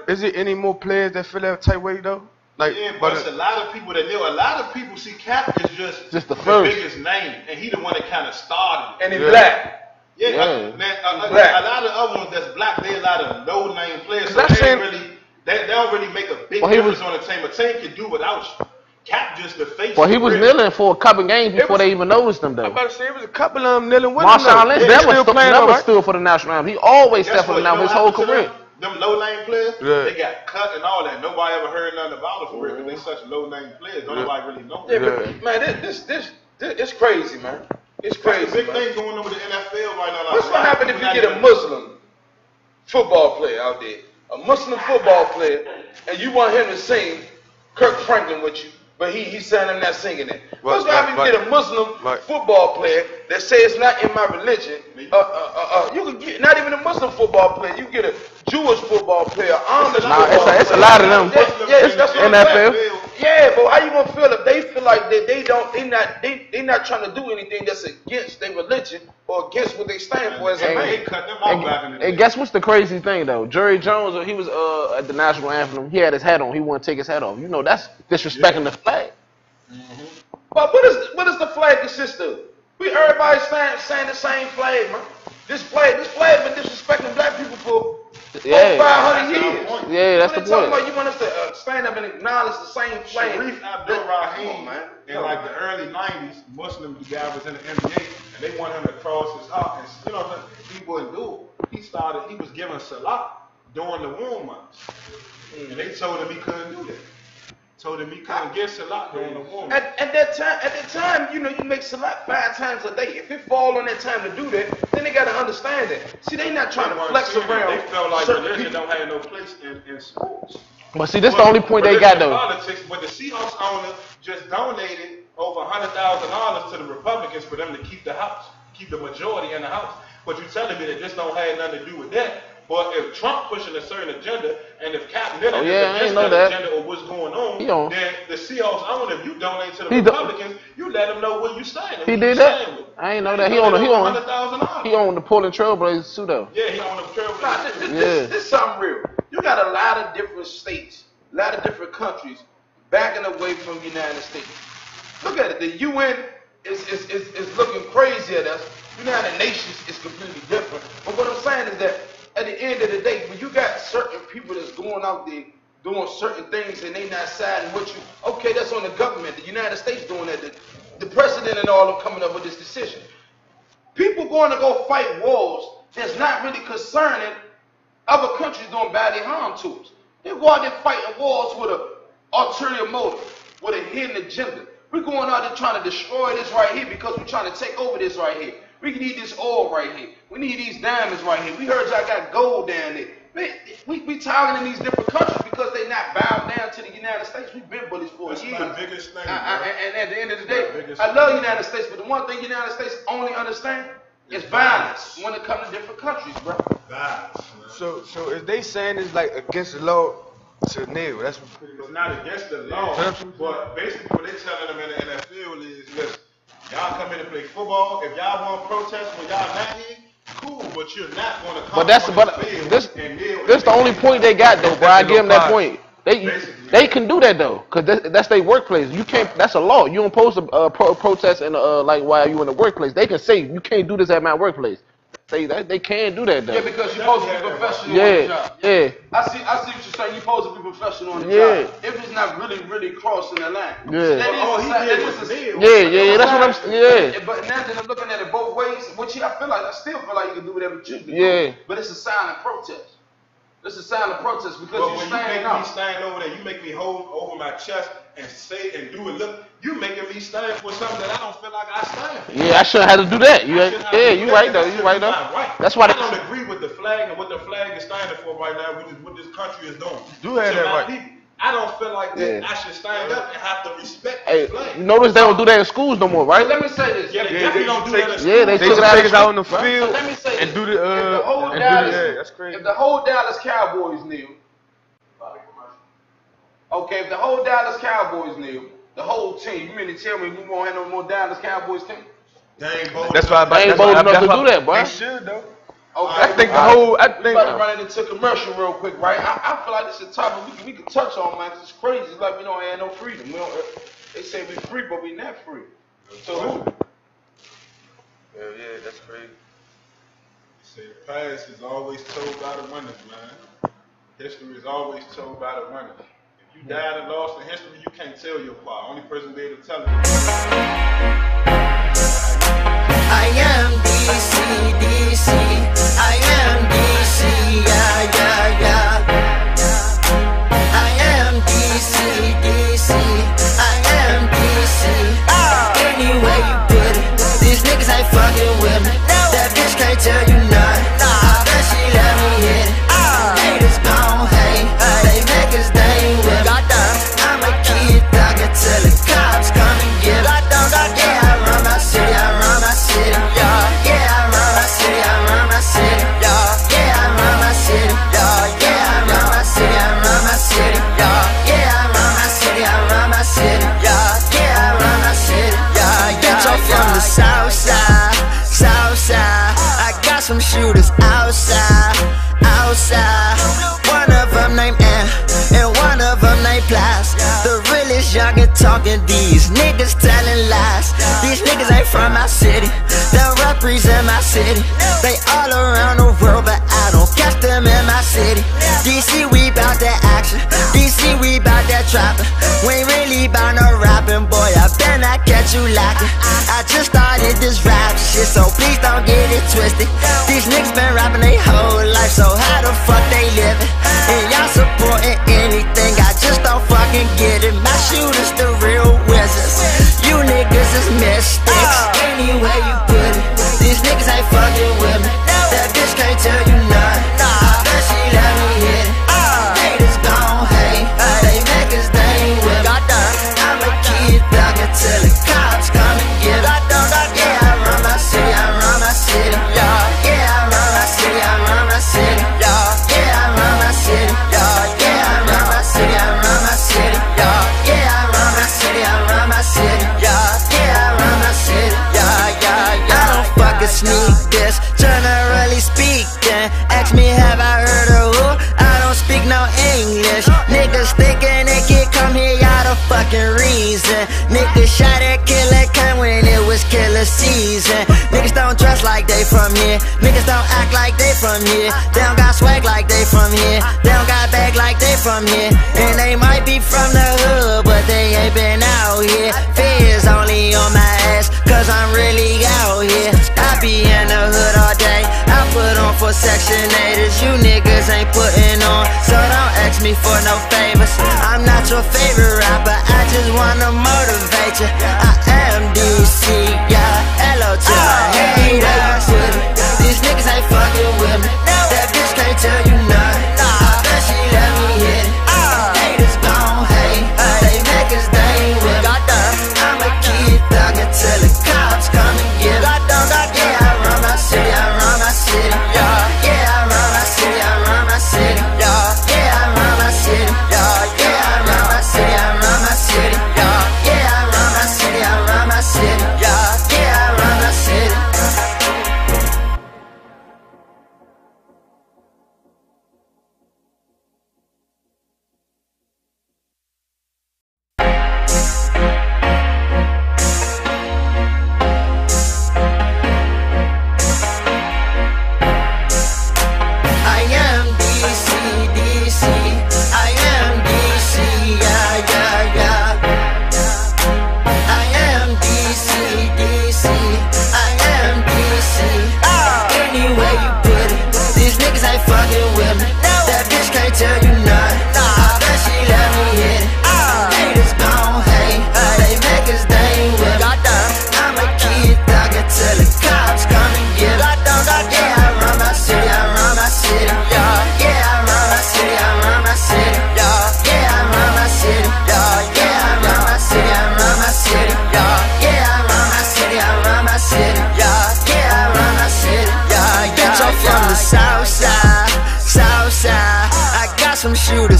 Speaker 8: is it any more players that feel that type way though? Like,
Speaker 3: Yeah, but it's a lot of people that know. A lot of people see Cap as just
Speaker 4: the first.
Speaker 3: biggest name, and he the one that kind of started it.
Speaker 2: And he's black.
Speaker 3: Yeah,
Speaker 4: Yeah.
Speaker 3: a lot of other ones that's black, they a lot of no-name players. So they don't really make a big difference on the team. A team can do without you. Cap just the face.
Speaker 4: Well, he was kneeling for a couple games before they even noticed him,
Speaker 8: I'm
Speaker 4: though.
Speaker 8: about to say it was a couple of them kneeling with
Speaker 4: Marshawn Lynch never
Speaker 8: right?
Speaker 4: stood for the national anthem. He always stepped for the national his whole career.
Speaker 3: Them low-name players,
Speaker 8: Yeah.
Speaker 3: they got cut and all that. Nobody ever heard nothing about them for real because they such low-name players. Nobody really know them.
Speaker 2: Yeah, but man, this it's crazy, man. It's crazy.
Speaker 3: Big
Speaker 2: man.
Speaker 3: thing going on with the NFL right now.
Speaker 2: What's gonna happen if you get a Muslim football player out there, a Muslim football player, and you want him to sing Kirk Franklin with you, but he's saying I'm not singing it? What's gonna happen if you get a Muslim football player that say it's not in my religion? You could get not even a Muslim football player. You get a Jewish football player.
Speaker 4: It's a lot of them.
Speaker 2: That's what I'm
Speaker 4: NFL.
Speaker 2: saying. Yeah, but how you gonna feel if they feel like they not trying to do anything that's against their religion or against what they stand for as a man?
Speaker 4: And guess what's the crazy thing though? Jerry Jones, he was at the national anthem. He had his hat on. He wouldn't take his hat off. You know that's disrespecting the flag.
Speaker 2: But what does the flag consist of? Everybody saying the same flag, man. This flag been disrespecting black people for 500 years.
Speaker 4: Yeah, that's the point.
Speaker 2: About, you want us to stand up and acknowledge the same flag?
Speaker 3: Sharif Abdul-Rahim, man. In like the early 90s, Muslim guy was in the NBA, and they wanted him to cross his heart. And you know, he wouldn't do it. He was giving salat during the warm months. And they told him he couldn't do that. Told him he couldn't get salat during the warm months.
Speaker 2: At that time, you know, you make salat 5 times a day. If it fall on that time to do that, then they got to understand that. See, they not trying to flex around.
Speaker 3: They felt like religion don't have no place in sports.
Speaker 4: But see, this is the only point they got though.
Speaker 3: Politics, but the Seahawks owner just donated over $100,000 to the Republicans for them to keep the house, keep the majority in the house. But you telling me that this don't have nothing to do with that? But if Trump pushing a certain agenda, and if Cap Miller is against that agenda or what's going on, then the Seahawks owner, if you donate to the Republicans, you let them know where you stand.
Speaker 4: He did that. I ain't know that. He owned the Portland Trailblazers too, though.
Speaker 3: Yeah, he owned the Trailblazers.
Speaker 2: This is something real. You got a lot of different states, a lot of different countries backing away from the United States. Look at it. The UN is looking crazy at us. United Nations is completely different. But what I'm saying is that at the end of the day, when you got certain people that's going out there doing certain things and they not siding with you, okay, that's on the government. The United States doing that. The president and all of them coming up with this decision. People going to go fight wars that's not really concerning other countries doing badly harm to us. They go out there fighting wars with an ulterior motive, with a hidden agenda. We're going out there trying to destroy this right here because we're trying to take over this right here. We need this oil right here. We need these diamonds right here. We heard y'all got gold down there. Man, we targeting these different countries because they not bowed down to the United States. We've been bullies for years.
Speaker 3: That's my biggest thing.
Speaker 2: And at the end of the day, I love the United States, but the one thing the United States only understand is violence when it comes to different countries, bro.
Speaker 3: Violence.
Speaker 8: So if they saying it's like against the law to kneel, that's what
Speaker 3: it's not against the law. But basically what they telling them in the NFL is, listen, y'all come in to play football. If y'all want to protest when y'all not here, cool, but you're not going to come
Speaker 4: But this the only point they got though, bro. I give them that point. They can do that though, cause that's their workplace. You can't. That's a law. You don't supposed to protest in like while you in the workplace. They can say you can't do this at my workplace. Say that they can do that though.
Speaker 2: Yeah, because you're supposed to be professional on the job.
Speaker 4: Yeah.
Speaker 2: I see what you're saying. You're supposed to be professional on the job. If it's not really crossing the line.
Speaker 4: Yeah.
Speaker 2: That is
Speaker 4: That's what I'm saying.
Speaker 2: But now that I'm looking at it both ways, which I still feel like you can do whatever you do.
Speaker 4: Yeah.
Speaker 2: But it's a silent protest. It's a silent protest because
Speaker 3: But
Speaker 2: you're
Speaker 3: when
Speaker 2: standing
Speaker 3: you make
Speaker 2: out.
Speaker 3: me stand over there, you make me hold over my chest and say and do it. Look, you making me stand for something that I don't feel like I stand for.
Speaker 4: Yeah, I shouldn't have to do that. You right though. You right though. That's why
Speaker 3: I don't agree with the flag and what the flag is standing for right now, which is what this country is doing.
Speaker 8: Do have that right.
Speaker 3: People, I don't feel like that I should stand up and have to respect
Speaker 4: Hey,
Speaker 3: the flag.
Speaker 4: notice they don't do that in schools no more, right?
Speaker 2: Let me say this.
Speaker 3: Yeah, they definitely don't do that in
Speaker 4: Yeah, they
Speaker 8: They
Speaker 4: took
Speaker 8: just
Speaker 4: it
Speaker 8: take us out on the field
Speaker 2: Let me say
Speaker 8: and
Speaker 2: this.
Speaker 8: do the that's crazy.
Speaker 2: If the whole Dallas Cowboys kneel, okay, if the whole Dallas Cowboys kneel, the whole team, you mean to tell me we won't have no more Dallas Cowboys team?
Speaker 8: That's why
Speaker 4: They ain't bold enough to do that, boy.
Speaker 8: They should though.
Speaker 2: Okay.
Speaker 8: I think the whole. I
Speaker 2: We
Speaker 8: think.
Speaker 2: about to run it into commercial real quick, right? I feel like this is a topic we can touch on, man, 'cause it's crazy. It's like we don't have no freedom. We don't, they say we free, but we not free. So who?
Speaker 8: Yeah, that's crazy.
Speaker 3: Say the past is always told by the winners, man. History is always told by the winners. If you died and lost in history, you can't tell your part. Only person be able to tell it.
Speaker 9: I am DC. I am DC. Yeah. I am DC. I am DC. Anyway you put it, these niggas ain't fucking with me. That bitch can't tell you nothing. I bet she let me hit it. Haters gon' hate, they make us dang with me. I'ma keep thuggin' till the cops come and get me. Yeah, I run my city. Yeah, I run my city. Yeah, I run my city. I run my city. Yeah, I run my city. Yeah, I run my city. I run my city. Yeah, I run my city. I run my city. Yeah, I run my city. Bitch, I'm from the south side. I got some shooters outside. One of them named Am, and one of them named Plas. The realest young and talking, these niggas telling lies. These niggas ain't from my city, they represent my city. They all around the world, but I don't catch them in my city. DC, we bout that action. DC, we bout that trapping. We ain't really bout no rapping, boy, I better not catch you lacking. I just started this rap shit, so please don't get it twisted. These niggas been rapping their whole life, so how the fuck they living? And y'all supporting anything, I just don't fucking get it. My shooters the real wizards, you niggas is mystics. Anyway you put it, these niggas ain't fucking with me. That bitch can't tell you nothing. I bet she let me hit it. Haters gon' hate, they make us dang with me. I'ma keep thuggin' till the cops come and get me. Yeah, I run my city. I run my city. Yeah, I run my city. I run my city. Yeah, I run my city. Yeah, I run my city. I run my city. Yeah, I run my city. I run my city. Yeah, I run my city. I don't fucking sneak this, generally speaking. Ask me, have I heard of who? I don't speak no English. Niggas thinking they can come here, y'all the fucking reason. Niggas shot at Killer Kane when it was killer season. Niggas don't dress like they from here. Niggas don't act like they from here. They don't got swag like they from here. They don't got bag like they from here. And they might be from the hood, but they ain't been out here. Fears only on my ass, cause I'm really out here. I be in the hood all day. I put on for Section 8ers. You niggas ain't putting on, so don't ask me for no favors. I'm not your favorite rapper, I just wanna motivate you. I am DC, yeah, hello to my haters. These niggas ain't fucking with me. That bitch can't tell you nothing. I bet she let me hit it. Haters gon' hate, they make us dang with me. I'ma keep thuggin' till the cops come and get me. Yeah, I run my city. I run my city. Yeah, I run my city. I run my city. Yeah, I run my city. Yeah, I run my city. I run my city. Yeah, I run my city. I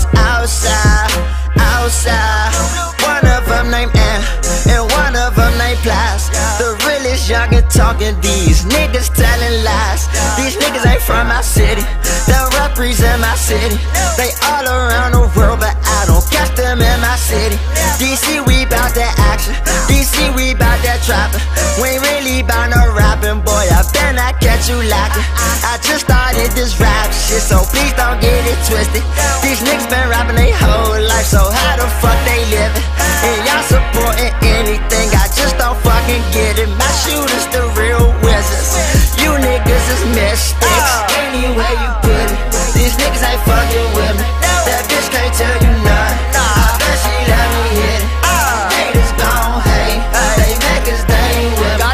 Speaker 9: niggas outside, outside. One of them named Ann, and one of them named Plas. The realest young and talking, these niggas telling lies. These niggas ain't from my city, they represent my city. They all around the world, but I don't catch them in my city. DC, we bout that action, DC, we bout that trapping. We ain't really bout no rapping, boy, I bet I catch you lacking. I just started this rap shit, so please don't get it twisted. These niggas been rapping their whole life, so how the fuck they living? And y'all supporting anything, I just don't fucking get it. My shooters the real wizards, you niggas is mistakes. Anywhere you put it, these niggas ain't fucking with me. That bitch can't tell you nothing, I bet she let me hit it. Haters gon' hate, they make us, they ain't with me.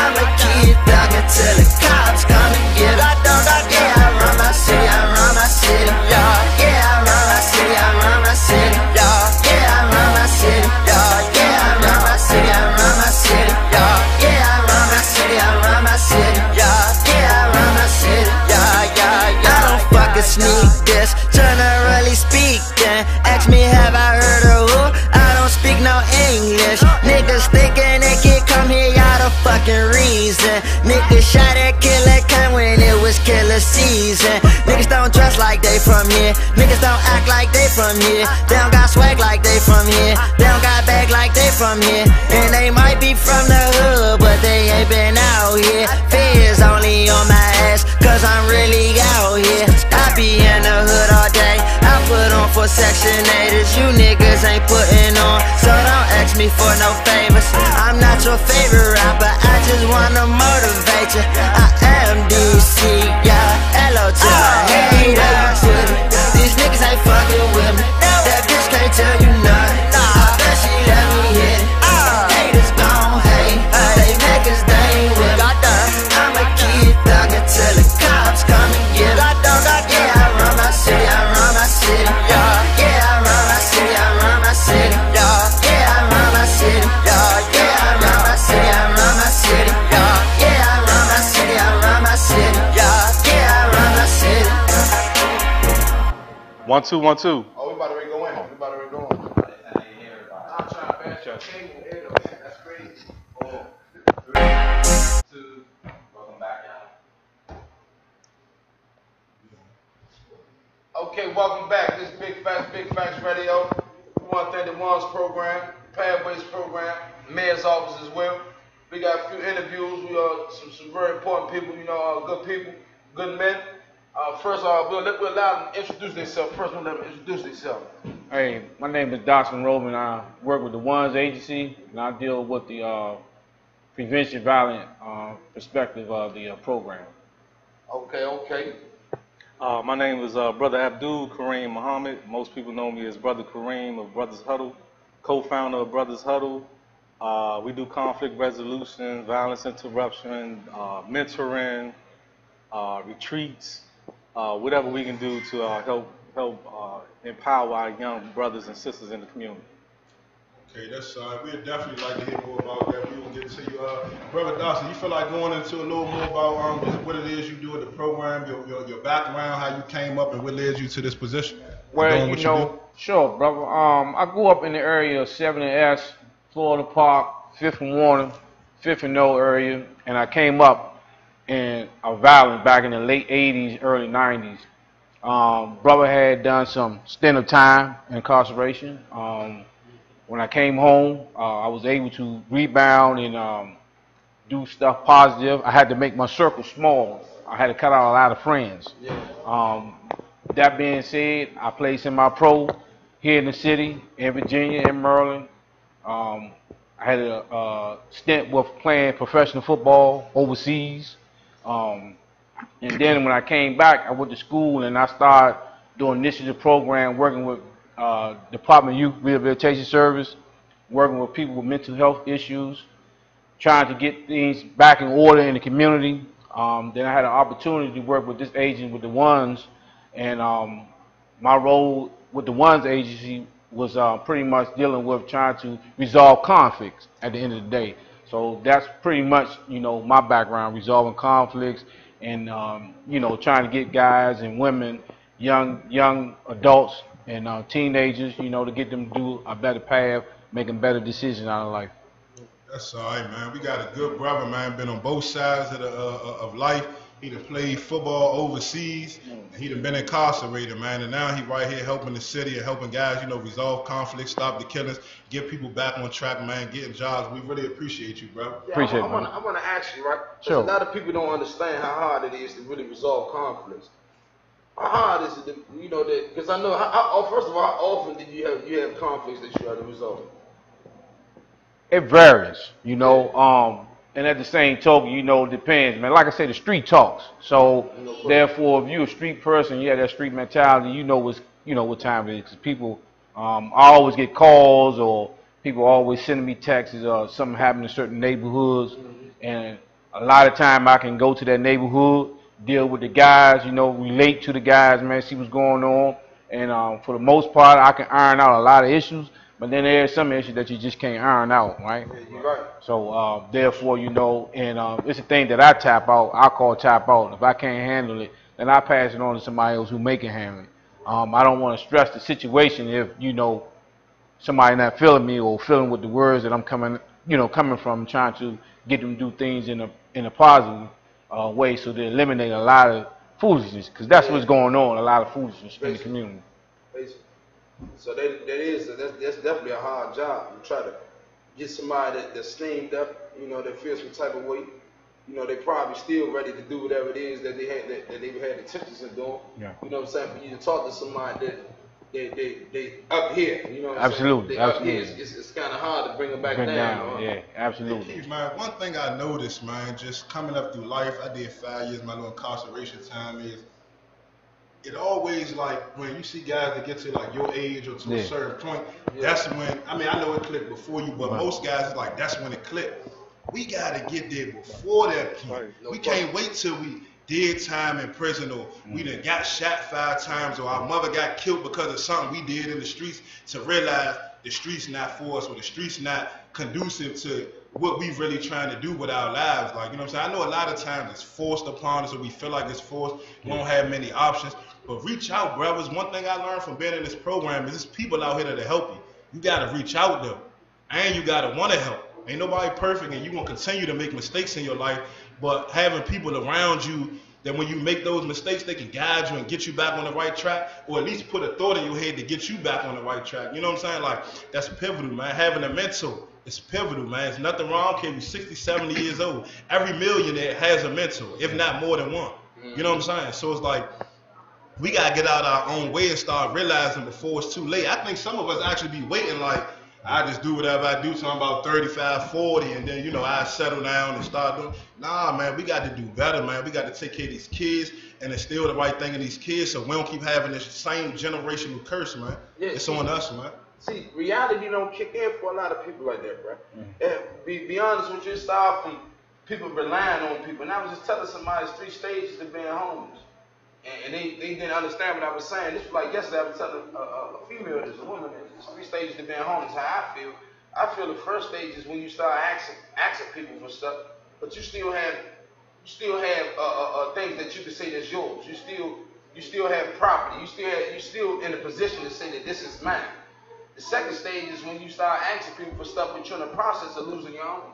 Speaker 9: I'ma keep thugging till the cops come and get it. Yeah, I run my city, I run my city. Yeah, I run my city, I run my city. Yeah, I run my city. Yeah, I run my city, I run my city. Yeah, I run my city, I run my city. Yeah, I run my city. I don't fucking sneak this, generally speaking. Ask me, have I heard of who? I don't speak no English. Niggas thinking they can come here, y'all the fucking reason. Niggas shot at Killer Kane when it was killer season. Niggas don't dress like they from here, niggas don't act like they from here. They don't got swag like they from here, they don't got bag like they from here. And they might be from the hood, but they ain't been out here. Fears only on my ass, cause I'm really out here. I be in the hood all day, I put on for Section 8ers. You niggas ain't putting on, so don't ask me for no favors. I'm not your favorite rapper, I just wanna motivate you. I am DC, yeah, hello to my haters. These niggas ain't fucking with me, that bitch can't tell you nothing, I bet she let me hit it. Haters gon' hate, they make us, they ain't with me. I'ma keep thugging till the cops come and get it. Yeah, I run my city, I run my city. Yeah, I run my city, I run my city. Yeah, I run my city. Yeah, I run my city, I run my city. Yeah, I run my city, I run my city. Yeah, I run my city.
Speaker 3: 1 2 1 2.
Speaker 2: Oh, we about to go in. We about to go in. I'm trying to bash your table. That's crazy. 3, 2, welcome back, y'all. Okay, welcome back. This is Big Facts Radio. We want to thank the Ones program, Pathways program, Mayor's office as well. We got a few interviews. We are some very important people, good people, good men. First, we'll allow them to introduce themselves. First, we'll let them introduce themselves.
Speaker 10: Hey, my name is Dawson Roman. I work with the Ones Agency, and I deal with the prevention violent perspective of the program.
Speaker 2: Okay.
Speaker 11: My name is Brother Abudul-Kaieem Muhammad. Most people know me as Brother Kareem of Brothers Huddle, co-founder of Brothers Huddle. We do conflict resolution, violence interruption, mentoring, retreats, whatever we can do to help empower our young brothers and sisters in the community.
Speaker 3: Okay, that's we'd definitely like to hear more about that. We will get to you. Brother Dawson, you feel like going into a little more about what it is you do in the program, your background, how you came up, and what led you to this position?
Speaker 10: Well, sure, brother. I grew up in the area of 7S, Florida Park, 5th and Warner, 5th and No area, and I came up in violence back in the late 80s, early 90s. Brother had done some stint of time in incarceration. When I came home, I was able to rebound and do stuff positive. I had to make my circle small. I had to cut out a lot of friends. That being said, I played semi-pro here in the city, in Virginia, in Maryland. I had a stint with playing professional football overseas. And then when I came back, I went to school and I started doing initiative program, working with Department of Youth Rehabilitation Service, working with people with mental health issues, trying to get things back in order in the community. Then I had an opportunity to work with this agent, with the Ones, and my role with the Ones agency was pretty much dealing with trying to resolve conflicts at the end of the day. So that's pretty much, my background, resolving conflicts and, trying to get guys and women, young adults and teenagers, you know, to get them to do a better path, making better decisions out of life.
Speaker 3: That's all right, man. We got a good brother, man. Been on both sides of life. He done played football overseas. And he done been incarcerated, man. And now he right here helping the city and helping guys, you know, resolve conflicts, stop the killings, get people back on track, man, getting jobs. We really appreciate you, bro.
Speaker 2: Yeah,
Speaker 10: Appreciate it,
Speaker 2: I
Speaker 10: man.
Speaker 2: want to ask you, right? 'Cause
Speaker 10: Sure.
Speaker 2: a lot of people don't understand how hard it is to really resolve conflicts. How hard is it, to, you know, that? Because I know, first of all, how often did you have conflicts that you had to resolve?
Speaker 10: It varies, you know, and at the same token, you know, it depends, man. Like I said, the street talks. So therefore, if you're a street person, you have that street mentality, you know what time it is. 'Cause people, I always get calls or people always sending me texts or something happening in certain neighborhoods, and a lot of time I can go to that neighborhood, deal with the guys, you know, relate to the guys, man, see what's going on, and for the most part, I can iron out a lot of issues. But then there's some issues that you just can't iron out, right?
Speaker 2: Yeah, you're right.
Speaker 10: So therefore, you know, and it's a thing that I tap out. I call tap out. If I can't handle it, then I pass it on to somebody else who may can handle it. I don't want to stress the situation if, you know, somebody not feeling me or feeling with the words that I'm coming from, trying to get them to do things in a positive way, so they eliminate a lot of foolishness, because that's what's going on, a lot of foolishness in the community.
Speaker 2: Basically. So that's definitely a hard job. You try to get somebody that's steamed up, you know, that feels some type of way. You know, they probably still ready to do whatever it is that they had intentions of doing.
Speaker 10: Yeah.
Speaker 2: You know what I'm saying? For you to talk to somebody that they up here, you know what I'm
Speaker 10: Absolutely,
Speaker 2: saying? They
Speaker 10: absolutely.
Speaker 2: Up here, it's kind of hard to bring them back
Speaker 10: Bring
Speaker 2: down.
Speaker 10: yeah, absolutely.
Speaker 3: Keith, man, one thing I noticed, man, just coming up through life, I did 5 years, my little incarceration time is, it always, like, when you see guys that get to like your age or to a certain point, that's when, I mean, I know it clicked before you, but most guys is like, that's when it clicked. We gotta get there before that point. We can't wait till we did time in prison, or we done got shot 5 times, or our mother got killed because of something we did in the streets, to realize the streets not for us, or the streets not conducive to what we really trying to do with our lives. Like, you know what I'm saying? I know a lot of times it's forced upon us, or we feel like it's forced. We don't have many options. But reach out, brothers. One thing I learned from being in this program is there's people out here that'll help you. You gotta reach out though, and you gotta want to help. Ain't nobody perfect, and you're gonna continue to make mistakes in your life, but having people around you that when you make those mistakes, they can guide you and get you back on the right track, or at least put a thought in your head to get you back on the right track. You know what I'm saying? Like, that's pivotal, man. Having a mentor is pivotal, man. There's nothing wrong. Okay, you're 60, 70 years old. Every millionaire has a mentor, if not more than one. You know what I'm saying? So it's like, we gotta get out our own way and start realizing before it's too late. I think some of us actually be waiting, like, I just do whatever I do till I'm about 35, 40, and then, you know, I settle down and start doing. Nah, man, we got to do better, man. We got to take care of these kids and instill the right thing in these kids, so we don't keep having this same generational curse, man.
Speaker 2: Yeah,
Speaker 3: it's on us, man.
Speaker 2: See, reality don't kick in for a lot of people like that, bro. And be honest with you, it started from people relying on people. And I was just telling somebody it's 3 stages of being homeless. And they didn't understand what I was saying. This was like yesterday, I was telling a female, there's a woman, there's 3 stages of being homeless. How I feel the first stage is when you start asking people for stuff, but you still have things that you can say that's yours. You still have property. You still in a position to say that this is mine. The second stage is when you start asking people for stuff, but you're in the process of losing your own.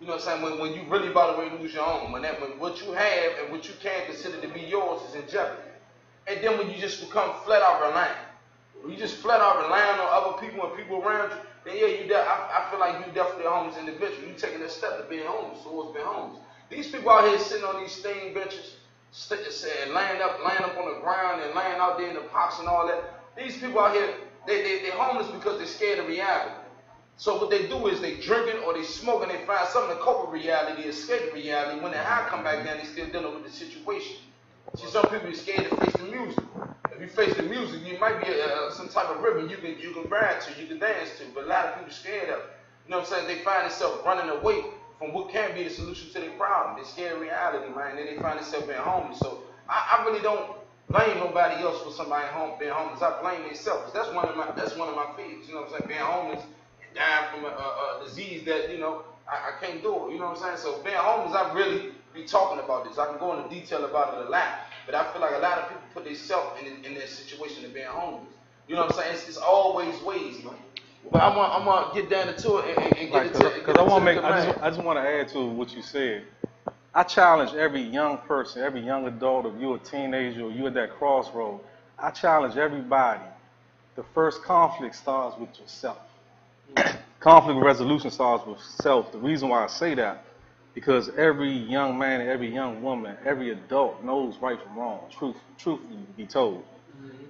Speaker 2: You know what I'm saying? When you really about to lose your own, when what you have and what you can consider to be yours is in jeopardy. And then when you just become flat out reliant, when you just flat out relying on other people and people around you, then yeah, I feel like you definitely a homeless individual. You taking a step to being homeless, towards being homeless. These people out here sitting on these stain benches, laying up on the ground and laying out there in the pox and all that. These people out here, they're homeless because they're scared of reality. So what they do is they drinking or they smoking, they find something to cope with reality, escape reality. When they high come back down, they still dealing with the situation. See, some people are scared to face the music. If you face the music, you might be some type of rhythm you can ride to, you can dance to, but a lot of people are scared of it. You know what I'm saying? They find themselves running away from what can be the solution to their problem. They're scared of reality, man, and then they find themselves being homeless. So I really don't blame nobody else for somebody being homeless. I blame myself, because that's one of my fears. You know what I'm saying? Being homeless, dying from a disease that, you know, I can't do it. You know what I'm saying? So being homeless, I really be talking about this. I can go into detail about it a lot, but I feel like a lot of people put themselves in their situation of being homeless. You know what I'm saying? It's always ways, man. But I'm gonna get down to it and get it to
Speaker 11: Because I want to make. I just want to add to what you said. I challenge every young person, every young adult, if you're a teenager or you're at that crossroad, I challenge everybody. The first conflict starts with yourself. Conflict resolution starts with self. The reason why I say that, because every young man, every young woman, every adult knows right from wrong, truth be told.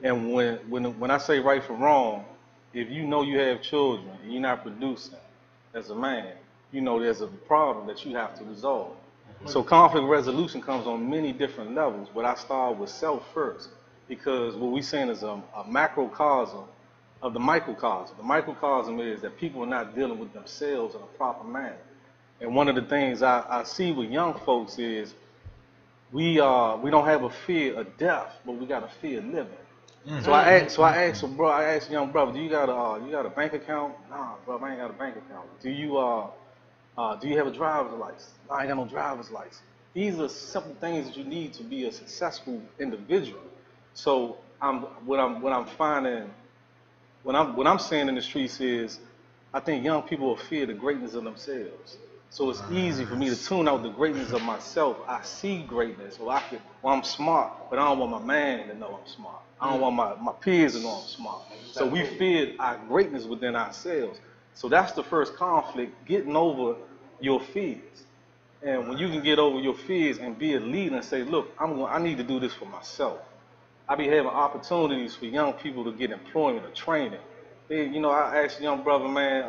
Speaker 11: And when I say right from wrong, if you know you have children and you're not producing as a man, you know there's a problem that you have to resolve. So conflict resolution comes on many different levels, but I start with self first, because what we're saying is a macrocosm of the microcosm. The microcosm is that people are not dealing with themselves in a proper manner. And one of the things I see with young folks is we don't have a fear of death, but we got a fear of living. So I asked a young brother, do you got a bank account? Nah, bro, I ain't got a bank account. Do you have a driver's license? No, I ain't got no driver's license. These are simple things that you need to be a successful individual. So what I'm finding, what I'm seeing in the streets is, I think young people fear the greatness of themselves. So it's easy for me to tune out the greatness of myself. I see greatness, I'm smart, but I don't want my man to know I'm smart. I don't want my peers to know I'm smart. So we fear our greatness within ourselves. So that's the first conflict, getting over your fears. And when you can get over your fears and be a leader and say, look, I need to do this for myself. I be having opportunities for young people to get employment or training. Hey, you know, I asked a young brother, man,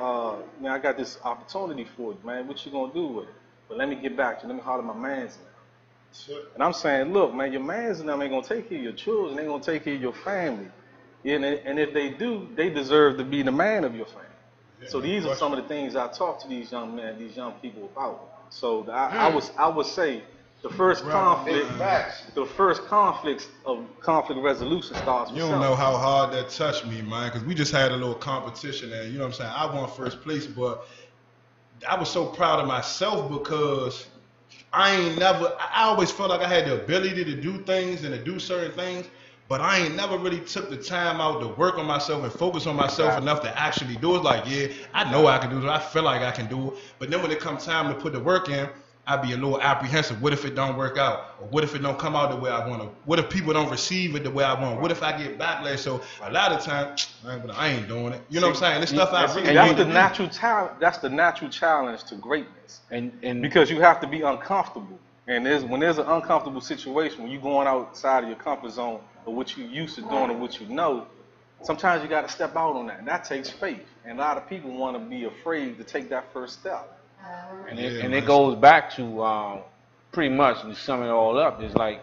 Speaker 11: I got this opportunity for you, man. What you gonna do with it? But let me get back to you. Let me holler my mans now. Sure. And I'm saying, look, man, your mans now ain't gonna take care of your children. They ain't gonna take care of your family. Yeah, and if they do, they deserve to be the man of your family. Yeah, so these are some of the things I talk to these young men, these young people about. So I would say the first conflict of conflict resolution starts with
Speaker 3: You don't know how hard that touched me, man, because we just had a little competition and, you know what I'm saying, I won first place, but I was so proud of myself because I always felt like I had the ability to do things and to do certain things, but I ain't never really took the time out to work on myself and focus on myself enough to actually do it. Like, yeah, I know I can do it. I feel like I can do it. But then when it comes time to put the work in, I'd be a little apprehensive. What if it don't work out? Or what if it don't come out the way I want to? What if people don't receive it the way I want? What if I get backlash? So a lot of times, I ain't doing it. You know what I'm saying? This stuff I really
Speaker 11: that's the natural talent. That's the natural challenge to greatness. And because you have to be uncomfortable. And when there's an uncomfortable situation, when you're going outside of your comfort zone or what you used to doing or what you know, sometimes you got to step out on that. And that takes faith. And a lot of people want to be afraid to take that first step.
Speaker 10: And it goes back to pretty much, to sum it all up, is like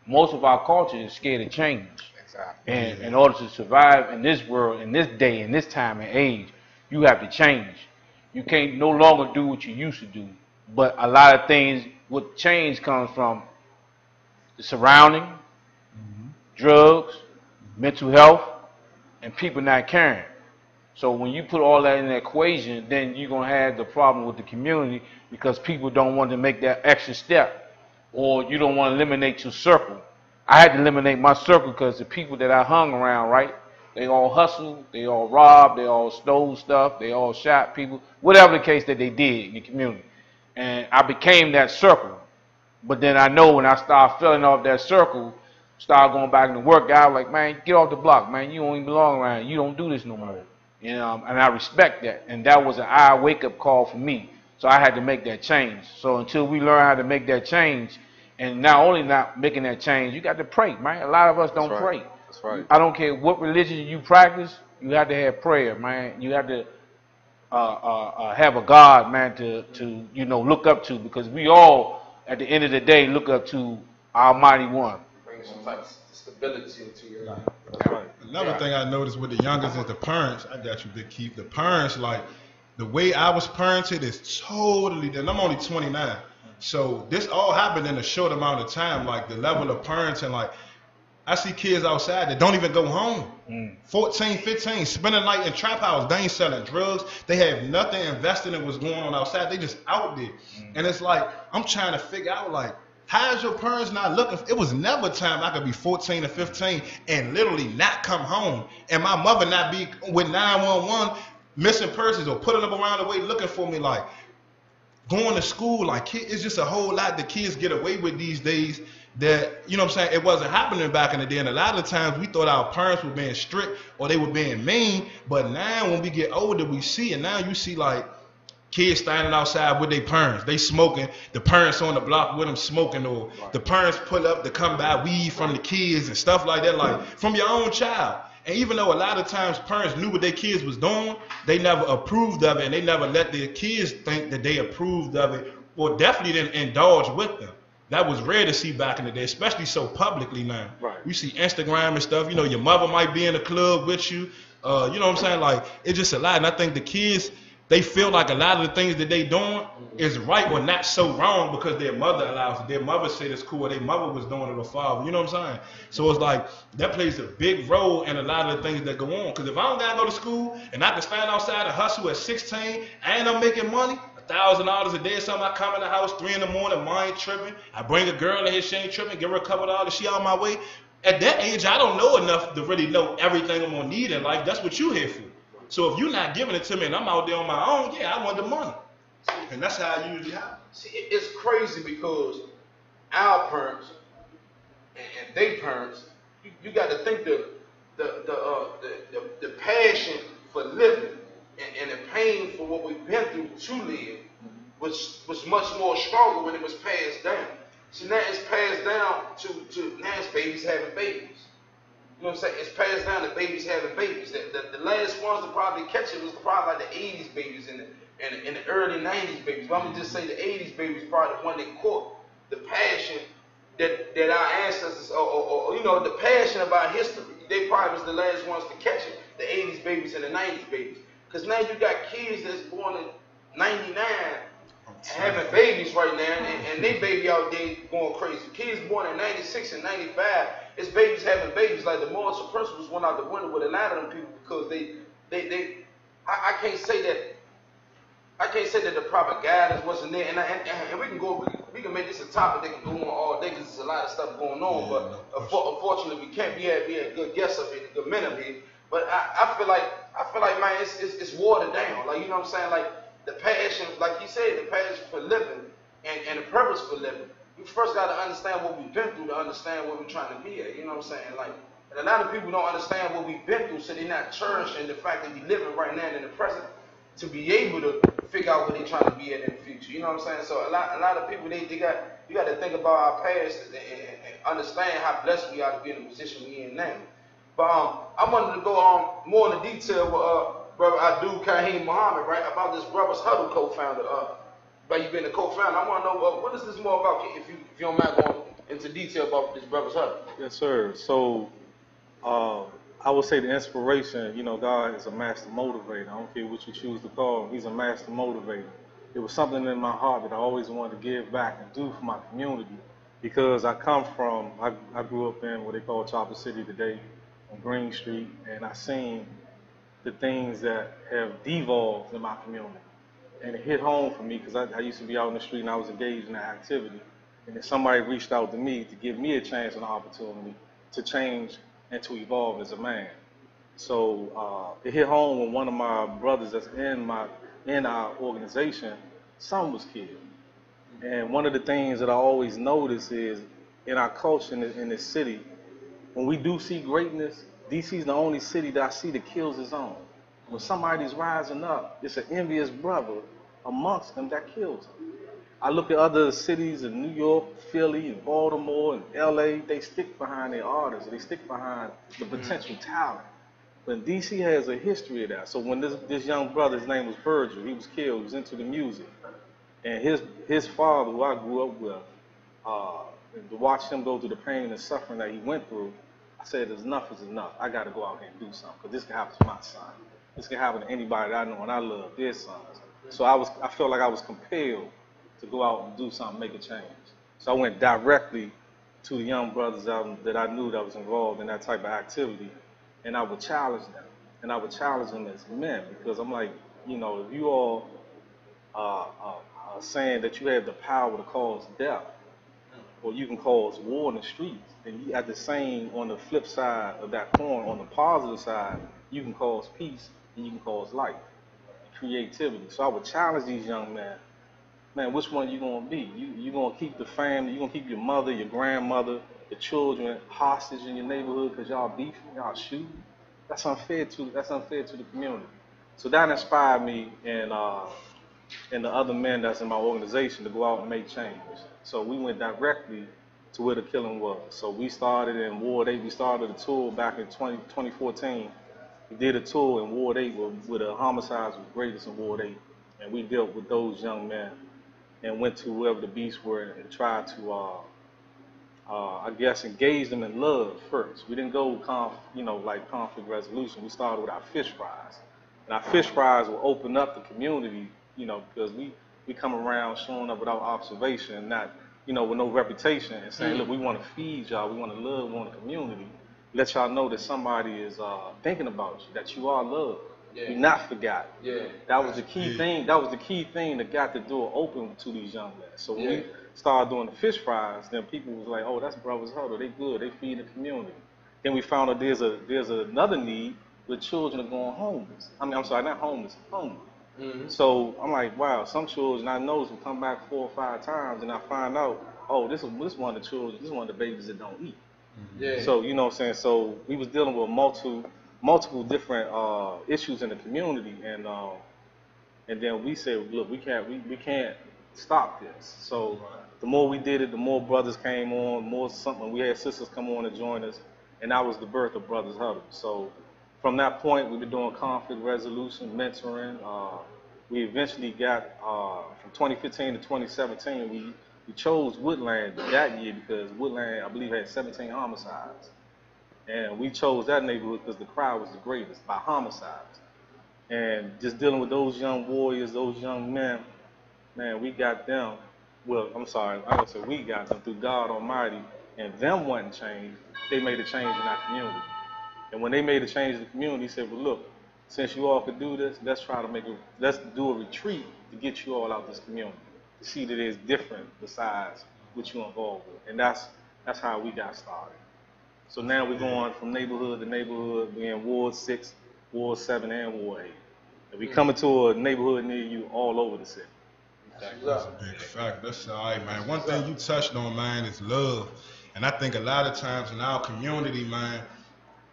Speaker 10: most of our culture is scared of change. Exactly. And in order to survive in this world, in this day, in this time and age, you have to change. You can't no longer do what you used to do. But a lot of things, what change comes from the surrounding, drugs, mental health, and people not caring. So when you put all that in the equation, then you're going to have the problem with the community because people don't want to make that extra step, or you don't want to eliminate your circle. I had to eliminate my circle because the people that I hung around, right, they all hustled, they all robbed, they all stole stuff, they all shot people, whatever the case that they did in the community. And I became that circle. But then I know when I start filling off that circle, start going back into work, guy like, man, get off the block, man, you don't even belong around, you don't do this no more. You know, and I respect that. And that was an wake-up call for me. So I had to make that change. So until we learn how to make that change, and not only not making that change, you got to pray, man. A lot of us don't pray.
Speaker 11: That's right.
Speaker 10: I don't care what religion you practice, you have to have prayer, man. You have to have a God, man, to you know, look up to, because we all, at the end of the day, look up to Almighty One.
Speaker 2: Bring some type of stability into your life.
Speaker 3: Another thing I noticed with the youngest is the parents. I got you, Big Keith. The parents, like, the way I was parented is totally different. I'm only 29. So this all happened in a short amount of time. Like, the level of parenting, like, I see kids outside that don't even go home. 14, 15, spending night in trap house. They ain't selling drugs. They have nothing invested in what's going on outside. They just out there. And it's like, I'm trying to figure out, like, How's your parents not looking? It was never a time I could be 14 or 15 and literally not come home, and my mother not be with 911 missing persons or putting them around the way looking for me. Like going to school, like it's just a whole lot that kids get away with these days. That, you know what I'm saying, it wasn't happening back in the day. And a lot of times we thought our parents were being strict or they were being mean. But now when we get older, we see, and now you see like kids standing outside with their parents. They smoking. The parents on the block with them smoking, or the parents pull up to come buy weed from the kids and stuff like that, like from your own child. And even though a lot of times parents knew what their kids was doing, they never approved of it, and they never let their kids think that they approved of it, or definitely didn't indulge with them. That was rare to see back in the day, especially so publicly now.
Speaker 11: Right.
Speaker 3: You see Instagram and stuff, you know, your mother might be in the club with you. You know what I'm saying? Like, it's just a lot. And I think the kids, they feel like a lot of the things that they doing is right or not so wrong because their mother allows it. Their mother said it's cool. Their mother was doing it or father. You know what I'm saying? So it's like that plays a big role in a lot of the things that go on. Because if I don't got to go to school and I can stand outside and hustle at 16 and I'm making money, $1,000 a day or something, I come in the house 3 in the morning, mine tripping. I bring a girl in here, she ain't tripping, give her a couple of dollars, she on my way. At that age, I don't know enough to really know everything I'm gonna need in life. That's what you here for. So if you're not giving it to me and I'm out there on my own, yeah, I want the money. And that's how it usually happens.
Speaker 2: See, it's crazy because our parents and their parents, you got to think the passion for living and the pain for what we've been through to live was much more stronger when it was passed down. So now it's passed down to now it's babies having babies. You know what I'm saying? It's passed down to babies having babies. The last ones to probably catch it was probably like the 80s babies and the early 90s babies. But I'm gonna just say the 80s babies probably the one that caught the passion that our ancestors or you know, the passion about history. They probably was the last ones to catch it. The 80s babies and the 90s babies. Because now you got kids that's born in 99 having babies right now, and they baby out there going crazy. Kids born in 96 and 95, it's babies having babies. Like the moral principles went out the window with a lot of them people because I can't say that the proper guidance wasn't there. And we can make this a topic that can go on all day because there's a lot of stuff going on. But unfortunately we can't. We had good guests up here, good men up here. But I feel like man, it's watered down. Like, you know what I'm saying? Like the passion, like you said, the passion for living and the purpose for living. We first got to understand what we've been through to understand what we're trying to be at. You know what I'm saying? Like, and a lot of people don't understand what we've been through, so they're not cherishing the fact that we're living right now in the present to be able to figure out what they're trying to be at in the future. You know what I'm saying? So a lot of people you got to think about our past and understand how blessed we are to be in the position we're in now. But I wanted to go more into detail with brother Abudul-Kaieem Muhammad, right, about this Brothers Huddle co-founder. By you being the co-founder, I want to know what is this more about? If you don't mind going into detail about this Brothers Huddle.
Speaker 11: Yes, sir. So I would say the inspiration, you know, God is a master motivator. I don't care what you choose to call him. He's a master motivator. It was something in my heart that I always wanted to give back and do for my community because I grew up in what they call Chopper City today on Green Street, and I seen the things that have devolved in my community. And it hit home for me because I used to be out in the street and I was engaged in that activity. And then somebody reached out to me to give me a chance and an opportunity to change and to evolve as a man. So it hit home when one of my brothers that's in our organization, son was killed. And one of the things that I always notice is in our culture in this city, when we do see greatness, DC's the only city that I see that kills its own. When somebody's rising up, it's an envious brother amongst them that kills them. I look at other cities in New York, Philly, and Baltimore, and LA, they stick behind their artists, they stick behind the potential talent. But DC has a history of that. So when this young brother, his name was Virgil, he was killed, he was into the music. And his father, who I grew up with, to watch him go through the pain and suffering that he went through, I said, enough is enough. I got to go out here and do something, because this can happen to my son. This can happen to anybody that I know and I love, their sons. So I felt like I was compelled to go out and do something, make a change. So I went directly to the young brothers that I knew that was involved in that type of activity, and I would challenge them. And I would challenge them as men, because I'm like, you know, if you all are saying that you have the power to cause death, or you can cause war in the streets. And you, at the same, on the flip side of that coin, on the positive side, you can cause peace and you can cause life, creativity. So I would challenge these young men, man, which one you gonna be? You gonna keep the family, you gonna keep your mother, your grandmother, your children hostage in your neighborhood because y'all beefing, y'all shooting? That's unfair to the community. So that inspired me and the other men that's in my organization to go out and make change. So we went directly to where the killing was. So we started in Ward 8. We started a tour back in 2014. We did a tour in Ward 8 where the homicides was greatest in Ward 8. And we dealt with those young men and went to wherever the beasts were and tried to, I guess, engage them in love first. We didn't go, like conflict resolution. We started with our fish fries. And our fish fries will open up the community, because we come around showing up without observation, not, with no reputation, and saying, look, we want to feed y'all, we want to love, we want a community. Let y'all know that somebody is thinking about you, that you are loved. Yeah. You're not forgotten. Yeah. That was the key thing. That was the key thing that got the door open to these young men. So when we started doing the fish fries, then people was like, oh, that's Brothers Huddle. They good. They feed the community. Then we found out there's another need where children are going homeless. I'm sorry, not homeless, hungry. Mm-hmm. So I'm like, wow, some children I know will come back 4 or 5 times, and I find out, oh, this one of the children, this is one of the babies that don't eat. Mm-hmm. Yeah. So you know what I'm saying. So we was dealing with multiple different issues in the community, and then we said, look, we can't stop this. So the more we did it, the more brothers came on, we had sisters come on and join us, and that was the birth of Brothers Huddle. So from that point, we've been doing conflict resolution, mentoring. We eventually got, from 2015 to 2017, we chose Woodland that year because Woodland, I believe, had 17 homicides. And we chose that neighborhood because the crowd was the greatest by homicides. And just dealing with those young warriors, those young men, man, we got them. Well, I'm sorry, I would say we got them through God Almighty, and them wanting change, they made a change in our community. And when they made a change in the community, they said, well, look, since you all could do this, let's do a retreat to get you all out this community, to see that it's different besides what you're involved with. And that's how we got started. So now we're going from neighborhood to neighborhood. We're in Ward 6, Ward 7, and Ward 8. And we coming to a neighborhood near you all over the city.
Speaker 3: That's a big fact. That's all right, man. One thing you touched on, man, is love. And I think a lot of times in our community, man,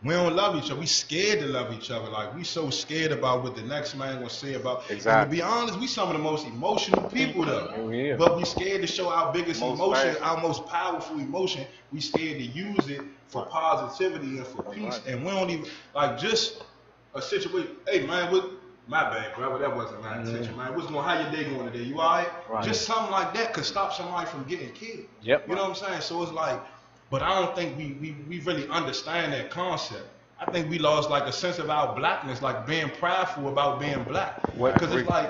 Speaker 3: we don't love each other. We scared to love each other. Like, we so scared about what the next man gonna say about. Exactly. And to be honest, we some of the most emotional people though. Oh, yeah. But we scared to show our biggest emotion, our most powerful emotion. We scared to use it for positivity and for peace. And we don't even, like, just a situation. Hey man, my bad, brother. That wasn't my intention, man. What's going? How your day going today? You all right? Just something like that could stop somebody from getting killed. Yep. You know what I'm saying? So it's like. But I don't think we really understand that concept. I think we lost like a sense of our blackness, like being prideful about being black. Because it's like,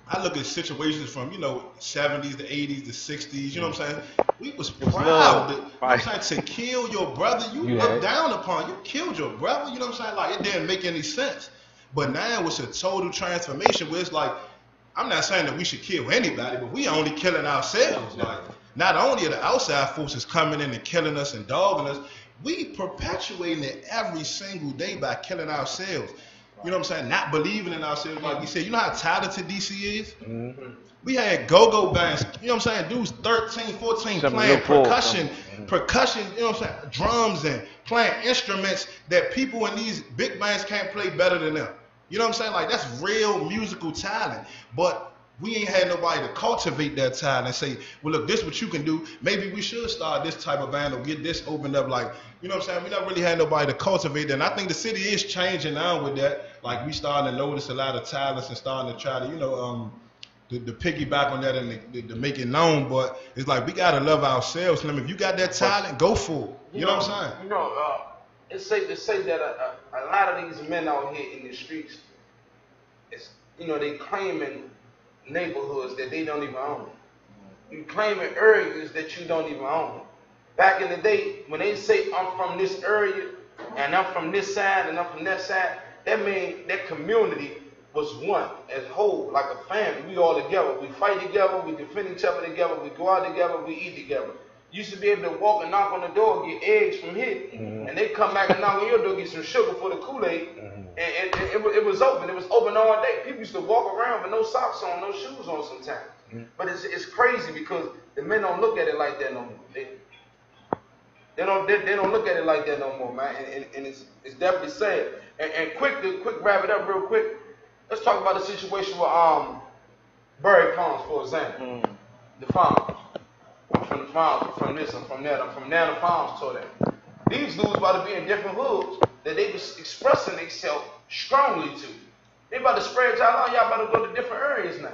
Speaker 3: I look at situations from, 70s, the 80s, the 60s, you know what I'm saying? We was proud you know what I'm saying, to kill your brother. You look down upon, you killed your brother, you know what I'm saying? Like, it didn't make any sense. But now it's a total transformation where it's like, I'm not saying that we should kill anybody, but we only killing ourselves. Like, not only are the outside forces coming in and killing us and dogging us, we perpetuating it every single day by killing ourselves. You know what I'm saying? Not believing in ourselves. Like we said, you know how talented DC is? Mm-hmm. We had go-go bands, you know what I'm saying? Dudes 13, 14 playing percussion, you know what I'm saying? Drums and playing instruments that people in these big bands can't play better than them. You know what I'm saying? Like, that's real musical talent. But we ain't had nobody to cultivate that talent and say, well, look, this is what you can do. Maybe we should start this type of band or get this opened up. Like, you know what I'm saying? We not really had nobody to cultivate that. And I think the city is changing now with that. Like, we starting to notice a lot of talents and starting to try to, to piggyback on that and to make it known. But it's like, we got to love ourselves. And if you got that talent, go for it. You know what I'm saying?
Speaker 2: It's safe to say that a lot of these men out here in the streets, they claiming neighborhoods that they don't even own. You claiming areas that you don't even own. Back in the day, when they say I'm from this area and I'm from this side and I'm from that side, that means that community was one as whole, like a family. We all together. We fight together. We defend each other together. We go out together. We eat together. used to be able to walk and knock on the door and get eggs from here, and they come back and knock on your door, get some sugar for the Kool-Aid, and it was open. It was open all day. People used to walk around with no socks on, no shoes on sometimes. But it's crazy because the men don't look at it like that no more. They don't look at it like that no more, man. And it's definitely sad. And quick wrap it up real quick. Let's talk about the situation with Berry Farms, for example. The farms. I'm from the farms, I'm from this, I'm from that, I'm from Nana Farms to that. These dudes about to be in different hoods that they was expressing themselves strongly to. They about to spread y'all out, y'all about to go to different areas now.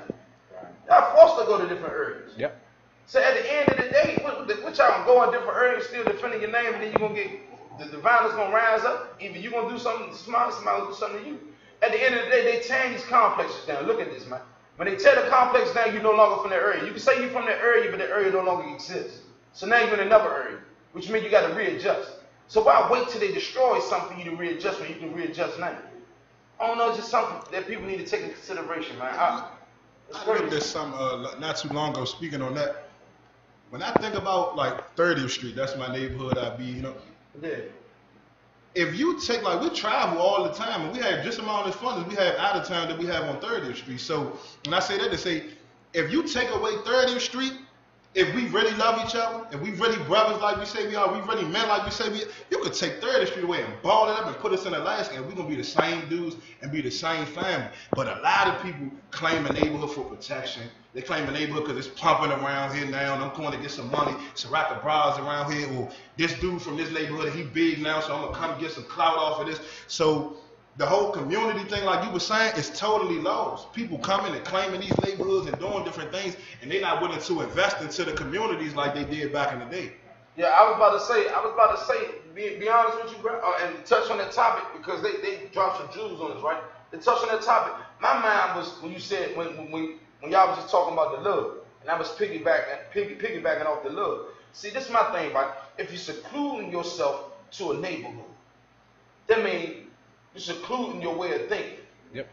Speaker 2: Y'all forced to go to different areas.
Speaker 4: Yep.
Speaker 2: So at the end of the day, what y'all gonna go in different areas, still defending your name, and then you're gonna get, the violence gonna rise up. Either you're gonna do something smart, somebody gonna do something to you. At the end of the day, they tearing these complexes down. Look at this, man. When they tear the complex down, you're no longer from that area. You can say you're from that area, but that area no longer exists. So now you're in another area, which means you got to readjust. So why wait till they destroy something for you to readjust when you can readjust now? I don't know, it's just something that people need to take into consideration, man.
Speaker 3: I looked at some not too long ago, speaking on that. When I think about like 30th Street, that's my neighborhood I be, you know.
Speaker 2: Yeah.
Speaker 3: If you take, like, we travel all the time, and we have just amount of fun as we have out of town that we have on 30th Street. So when I say that, to say, if you take away 30th Street, if we really love each other, if we really brothers like we say we are, we really men like we say we are, you could take 30th Street away and ball it up and put us in Alaska, and we're going to be the same dudes and be the same family. But a lot of people claim a neighborhood for protection. They claim a neighborhood because it's pumping around here now, and I'm going to get some money. It's a rack of bras around here. Or this dude from this neighborhood, he big now, so I'm going to come get some clout off of this. So the whole community thing, like you were saying, is totally lost. People coming and claiming these neighborhoods and doing different things, and they're not willing to invest into the communities like they did back in the day.
Speaker 2: Yeah, I was about to say, be honest with you, bro, and touch on that topic, because they dropped some jewels on us, right? They touched on that topic. My mind was, when you said, when y'all was just talking about the love, and I was piggybacking off the love. See, this is my thing, right? If you're secluding yourself to a neighborhood, that means you're secluding your way of thinking.
Speaker 4: Yep.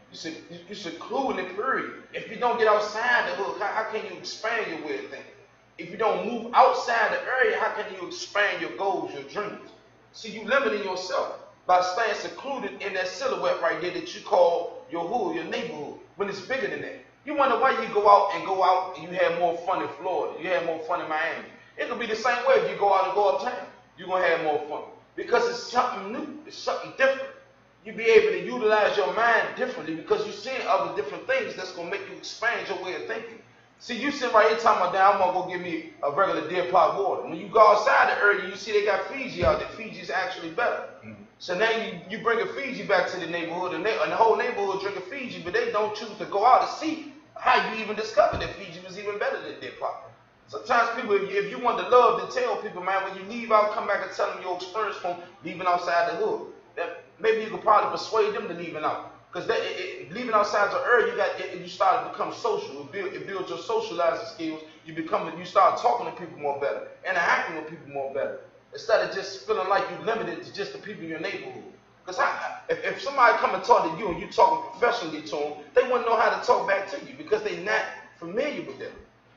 Speaker 2: You're secluding it, period. If you don't get outside the hood, how can you expand your way of thinking? If you don't move outside the area, how can you expand your goals, your dreams? See, you limiting yourself by staying secluded in that silhouette right there that you call your hood, your neighborhood, when it's bigger than that. You wonder why you go out and you have more fun in Florida, you have more fun in Miami. It could be the same way if you go out and go uptown. You're going to have more fun because it's something new, it's something different. You be able to utilize your mind differently because you're seeing other different things that's going to make you expand your way of thinking. See, you sit right here talking about, I'm going to go get me a regular dead pot water. When you go outside the area, you see they got Fiji out there. Fiji's actually better. So now you bring a Fiji back to the neighborhood, and the whole neighborhood drink a Fiji, but they don't choose to go out and see how you even discovered that Fiji was even better than dead pot. Sometimes people, if you want to love, to tell people, man, when you leave out, come back and tell them your experience from leaving outside the hood. That maybe you could probably persuade them to leaving out. Because leaving outside your area, you start to become social. It builds your socializing skills. You start talking to people more better, interacting with people more better. Instead of just feeling like you're limited to just the people in your neighborhood. Because if somebody come and talk to you and you talking professionally to them, they wouldn't know how to talk back to you because they're not familiar with them.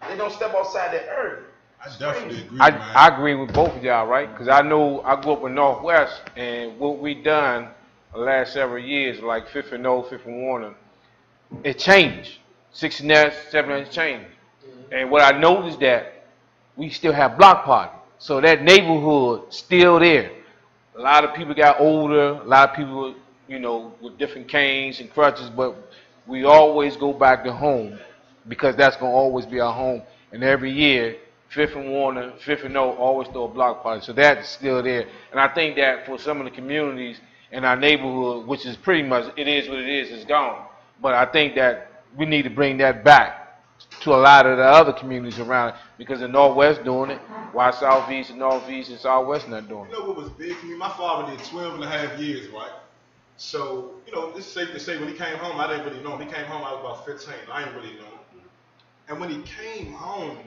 Speaker 2: They don't step outside that area.
Speaker 3: I definitely agree,
Speaker 10: I,
Speaker 3: man.
Speaker 10: I agree with both of y'all, right? Because I know I grew up in Northwest, and what we done the last several years, like Fifth and O, Fifth and Warner, it changed. 69, 7 changed. And what I noticed that we still have block party. So that neighborhood still there. A lot of people got older, a lot of people, you know, with different canes and crutches, but we always go back to home because that's going to always be our home. And every year, Fifth and Warner, Fifth and O always throw a block party. So that's still there. And I think that for some of the communities in our neighborhood, which is pretty much, it is what it is, it's gone. But I think that we need to bring that back to a lot of the other communities around it because the Northwest doing it, while Southeast and Northeast and Southwest not doing it.
Speaker 3: You know what was big for me? My father did 12 and a half years, right? So, you know, it's safe to say when he came home, I didn't really know him. He came home, I was about 15. I didn't really know him. And when he came home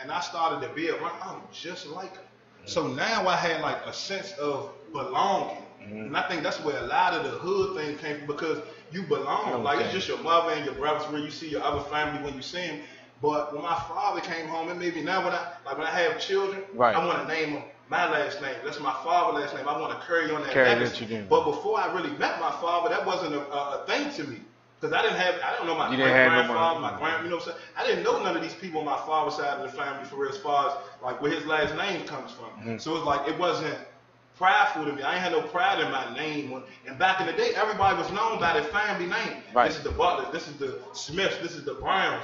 Speaker 3: and I started to be around, I'm just like him. So now I had like a sense of belonging. And I think that's where a lot of the hood thing came from because you belong. Like it's just your mother and your brothers where you see your other family when you see them. But when my father came home, it made me now when I have children,
Speaker 10: Right.
Speaker 3: I want to name them my last name. That's my father's last name. I want to carry on that
Speaker 10: Carry
Speaker 3: legacy.
Speaker 10: that you do.
Speaker 3: But before I really met my father, that wasn't a thing to me. Because I don't know my
Speaker 10: You didn't have
Speaker 3: great-grandfather,
Speaker 10: nobody.
Speaker 3: my grand, you know what I'm saying? I didn't know none of these people on my father's side of the family for real, as far as like where his last name comes from.
Speaker 10: Mm-hmm.
Speaker 3: So it's like, it wasn't prideful to me. I ain't had no pride in my name. And back in the day, everybody was known by their family name.
Speaker 10: Right.
Speaker 3: This is the Butlers, this is the Smiths, this is the Browns.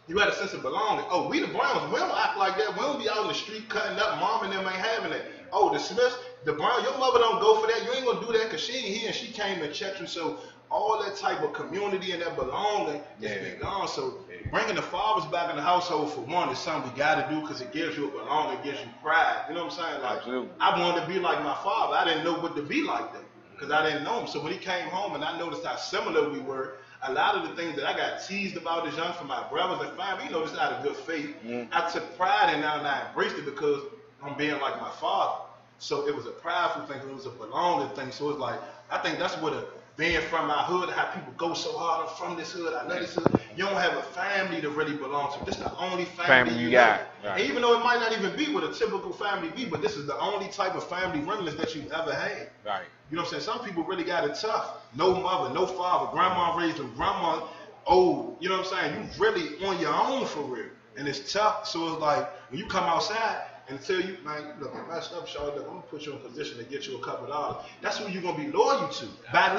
Speaker 3: You had a sense of belonging. Oh, we the Browns, we don't act like that. We don't be out in the street cutting up. Mom and them ain't having it. Oh, the Smiths, the Browns, your mother don't go for that. You ain't gonna do that because she ain't here and she came and checked you. So all that type of community and that belonging is been gone. So bringing the fathers back in the household for one is something we got to do because it gives you a belonging, it gives you pride. You know what I'm saying? Like,
Speaker 10: Absolutely.
Speaker 3: I wanted to be like my father. I didn't know what to be like them because I didn't know him. So when he came home and I noticed how similar we were, a lot of the things that I got teased about as young from my brothers and family, you know, it's out of good faith. I took pride in that and I embraced it because I'm being like my father. So it was a prideful thing, it was a belonging thing. So it's like, I think that's what being from my hood, how people go so hard, I'm from this hood, I love this hood. You don't have a family to really belong to. This is the only family
Speaker 10: you got.
Speaker 3: have.
Speaker 10: Right.
Speaker 3: And even though it might not even be what a typical family be, but this is the only type of family remnants that you've ever had.
Speaker 10: Right.
Speaker 3: You know what I'm saying? Some people really got it tough. No mother, no father, grandma raised them, grandma old. You know what I'm saying? You really on your own for real. And it's tough. So it's like, when you come outside and tell you, man, you look, messed up, Charlotte, look, I'm going to put you in a position to get you a couple of dollars. That's who you're going to be loyal to. By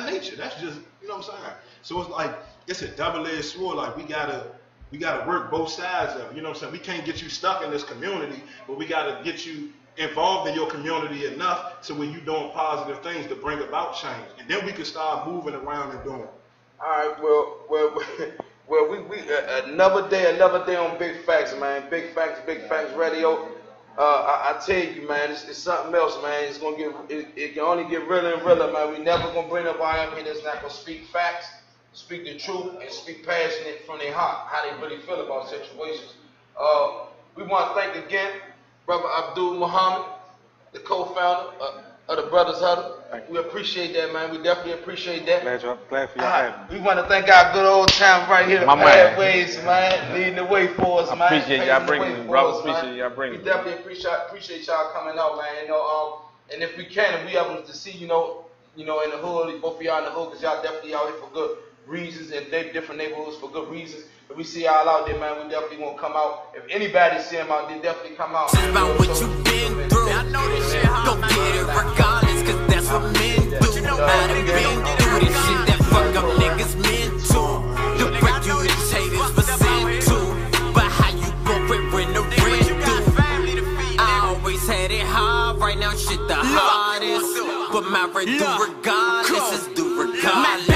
Speaker 3: nature. That's just, you know what I'm saying? So it's like, it's a double-edged sword. Like, we gotta work both sides of it. You know what I'm saying? We can't get you stuck in this community, but we got to get you involved in your community enough to where you doing positive things to bring about change. And then we can start moving around and doing.
Speaker 2: All right, well, we another day on Big Facts, man. Big Facts Radio. I tell you, man, it's something else, man. It's gonna it can only get realer and realer, man. We never gonna bring nobody up here that's not gonna speak facts, speak the truth, and speak passionate from their heart, how they really feel about situations. We want to thank again Brother Abdul Muhammad, the co-founder of the Brothers Huddle. We appreciate that, man. We definitely appreciate that.
Speaker 11: Glad for y'all having me.
Speaker 2: We want to thank our good old time right here,
Speaker 10: My man.
Speaker 2: Pathways, man, leading the way for us, man.
Speaker 10: Appreciate y'all
Speaker 2: Paving the
Speaker 10: bringing
Speaker 2: way
Speaker 10: me,
Speaker 2: for
Speaker 10: brother.
Speaker 2: us, man.
Speaker 10: Appreciate y'all bringing
Speaker 2: We
Speaker 10: me.
Speaker 2: definitely appreciate y'all coming out, man. You know, and if we can, if we able to see, you know, in the hood, both of y'all in the hood, because y'all definitely out here for good reasons, and different neighborhoods for good reasons. If we see y'all out there, man, we definitely won't come out. If anybody see them out there, definitely come out.
Speaker 1: It's about what you've been through. I know this shit hard. Don't get it regardless, cause that's what men do. I done been through this shit that fuck up niggas mental. The break you his haters for sin too. But how you gon' quit when the rent due? I always had it hard, right now shit the hardest. But my rent due regardless is due regardless.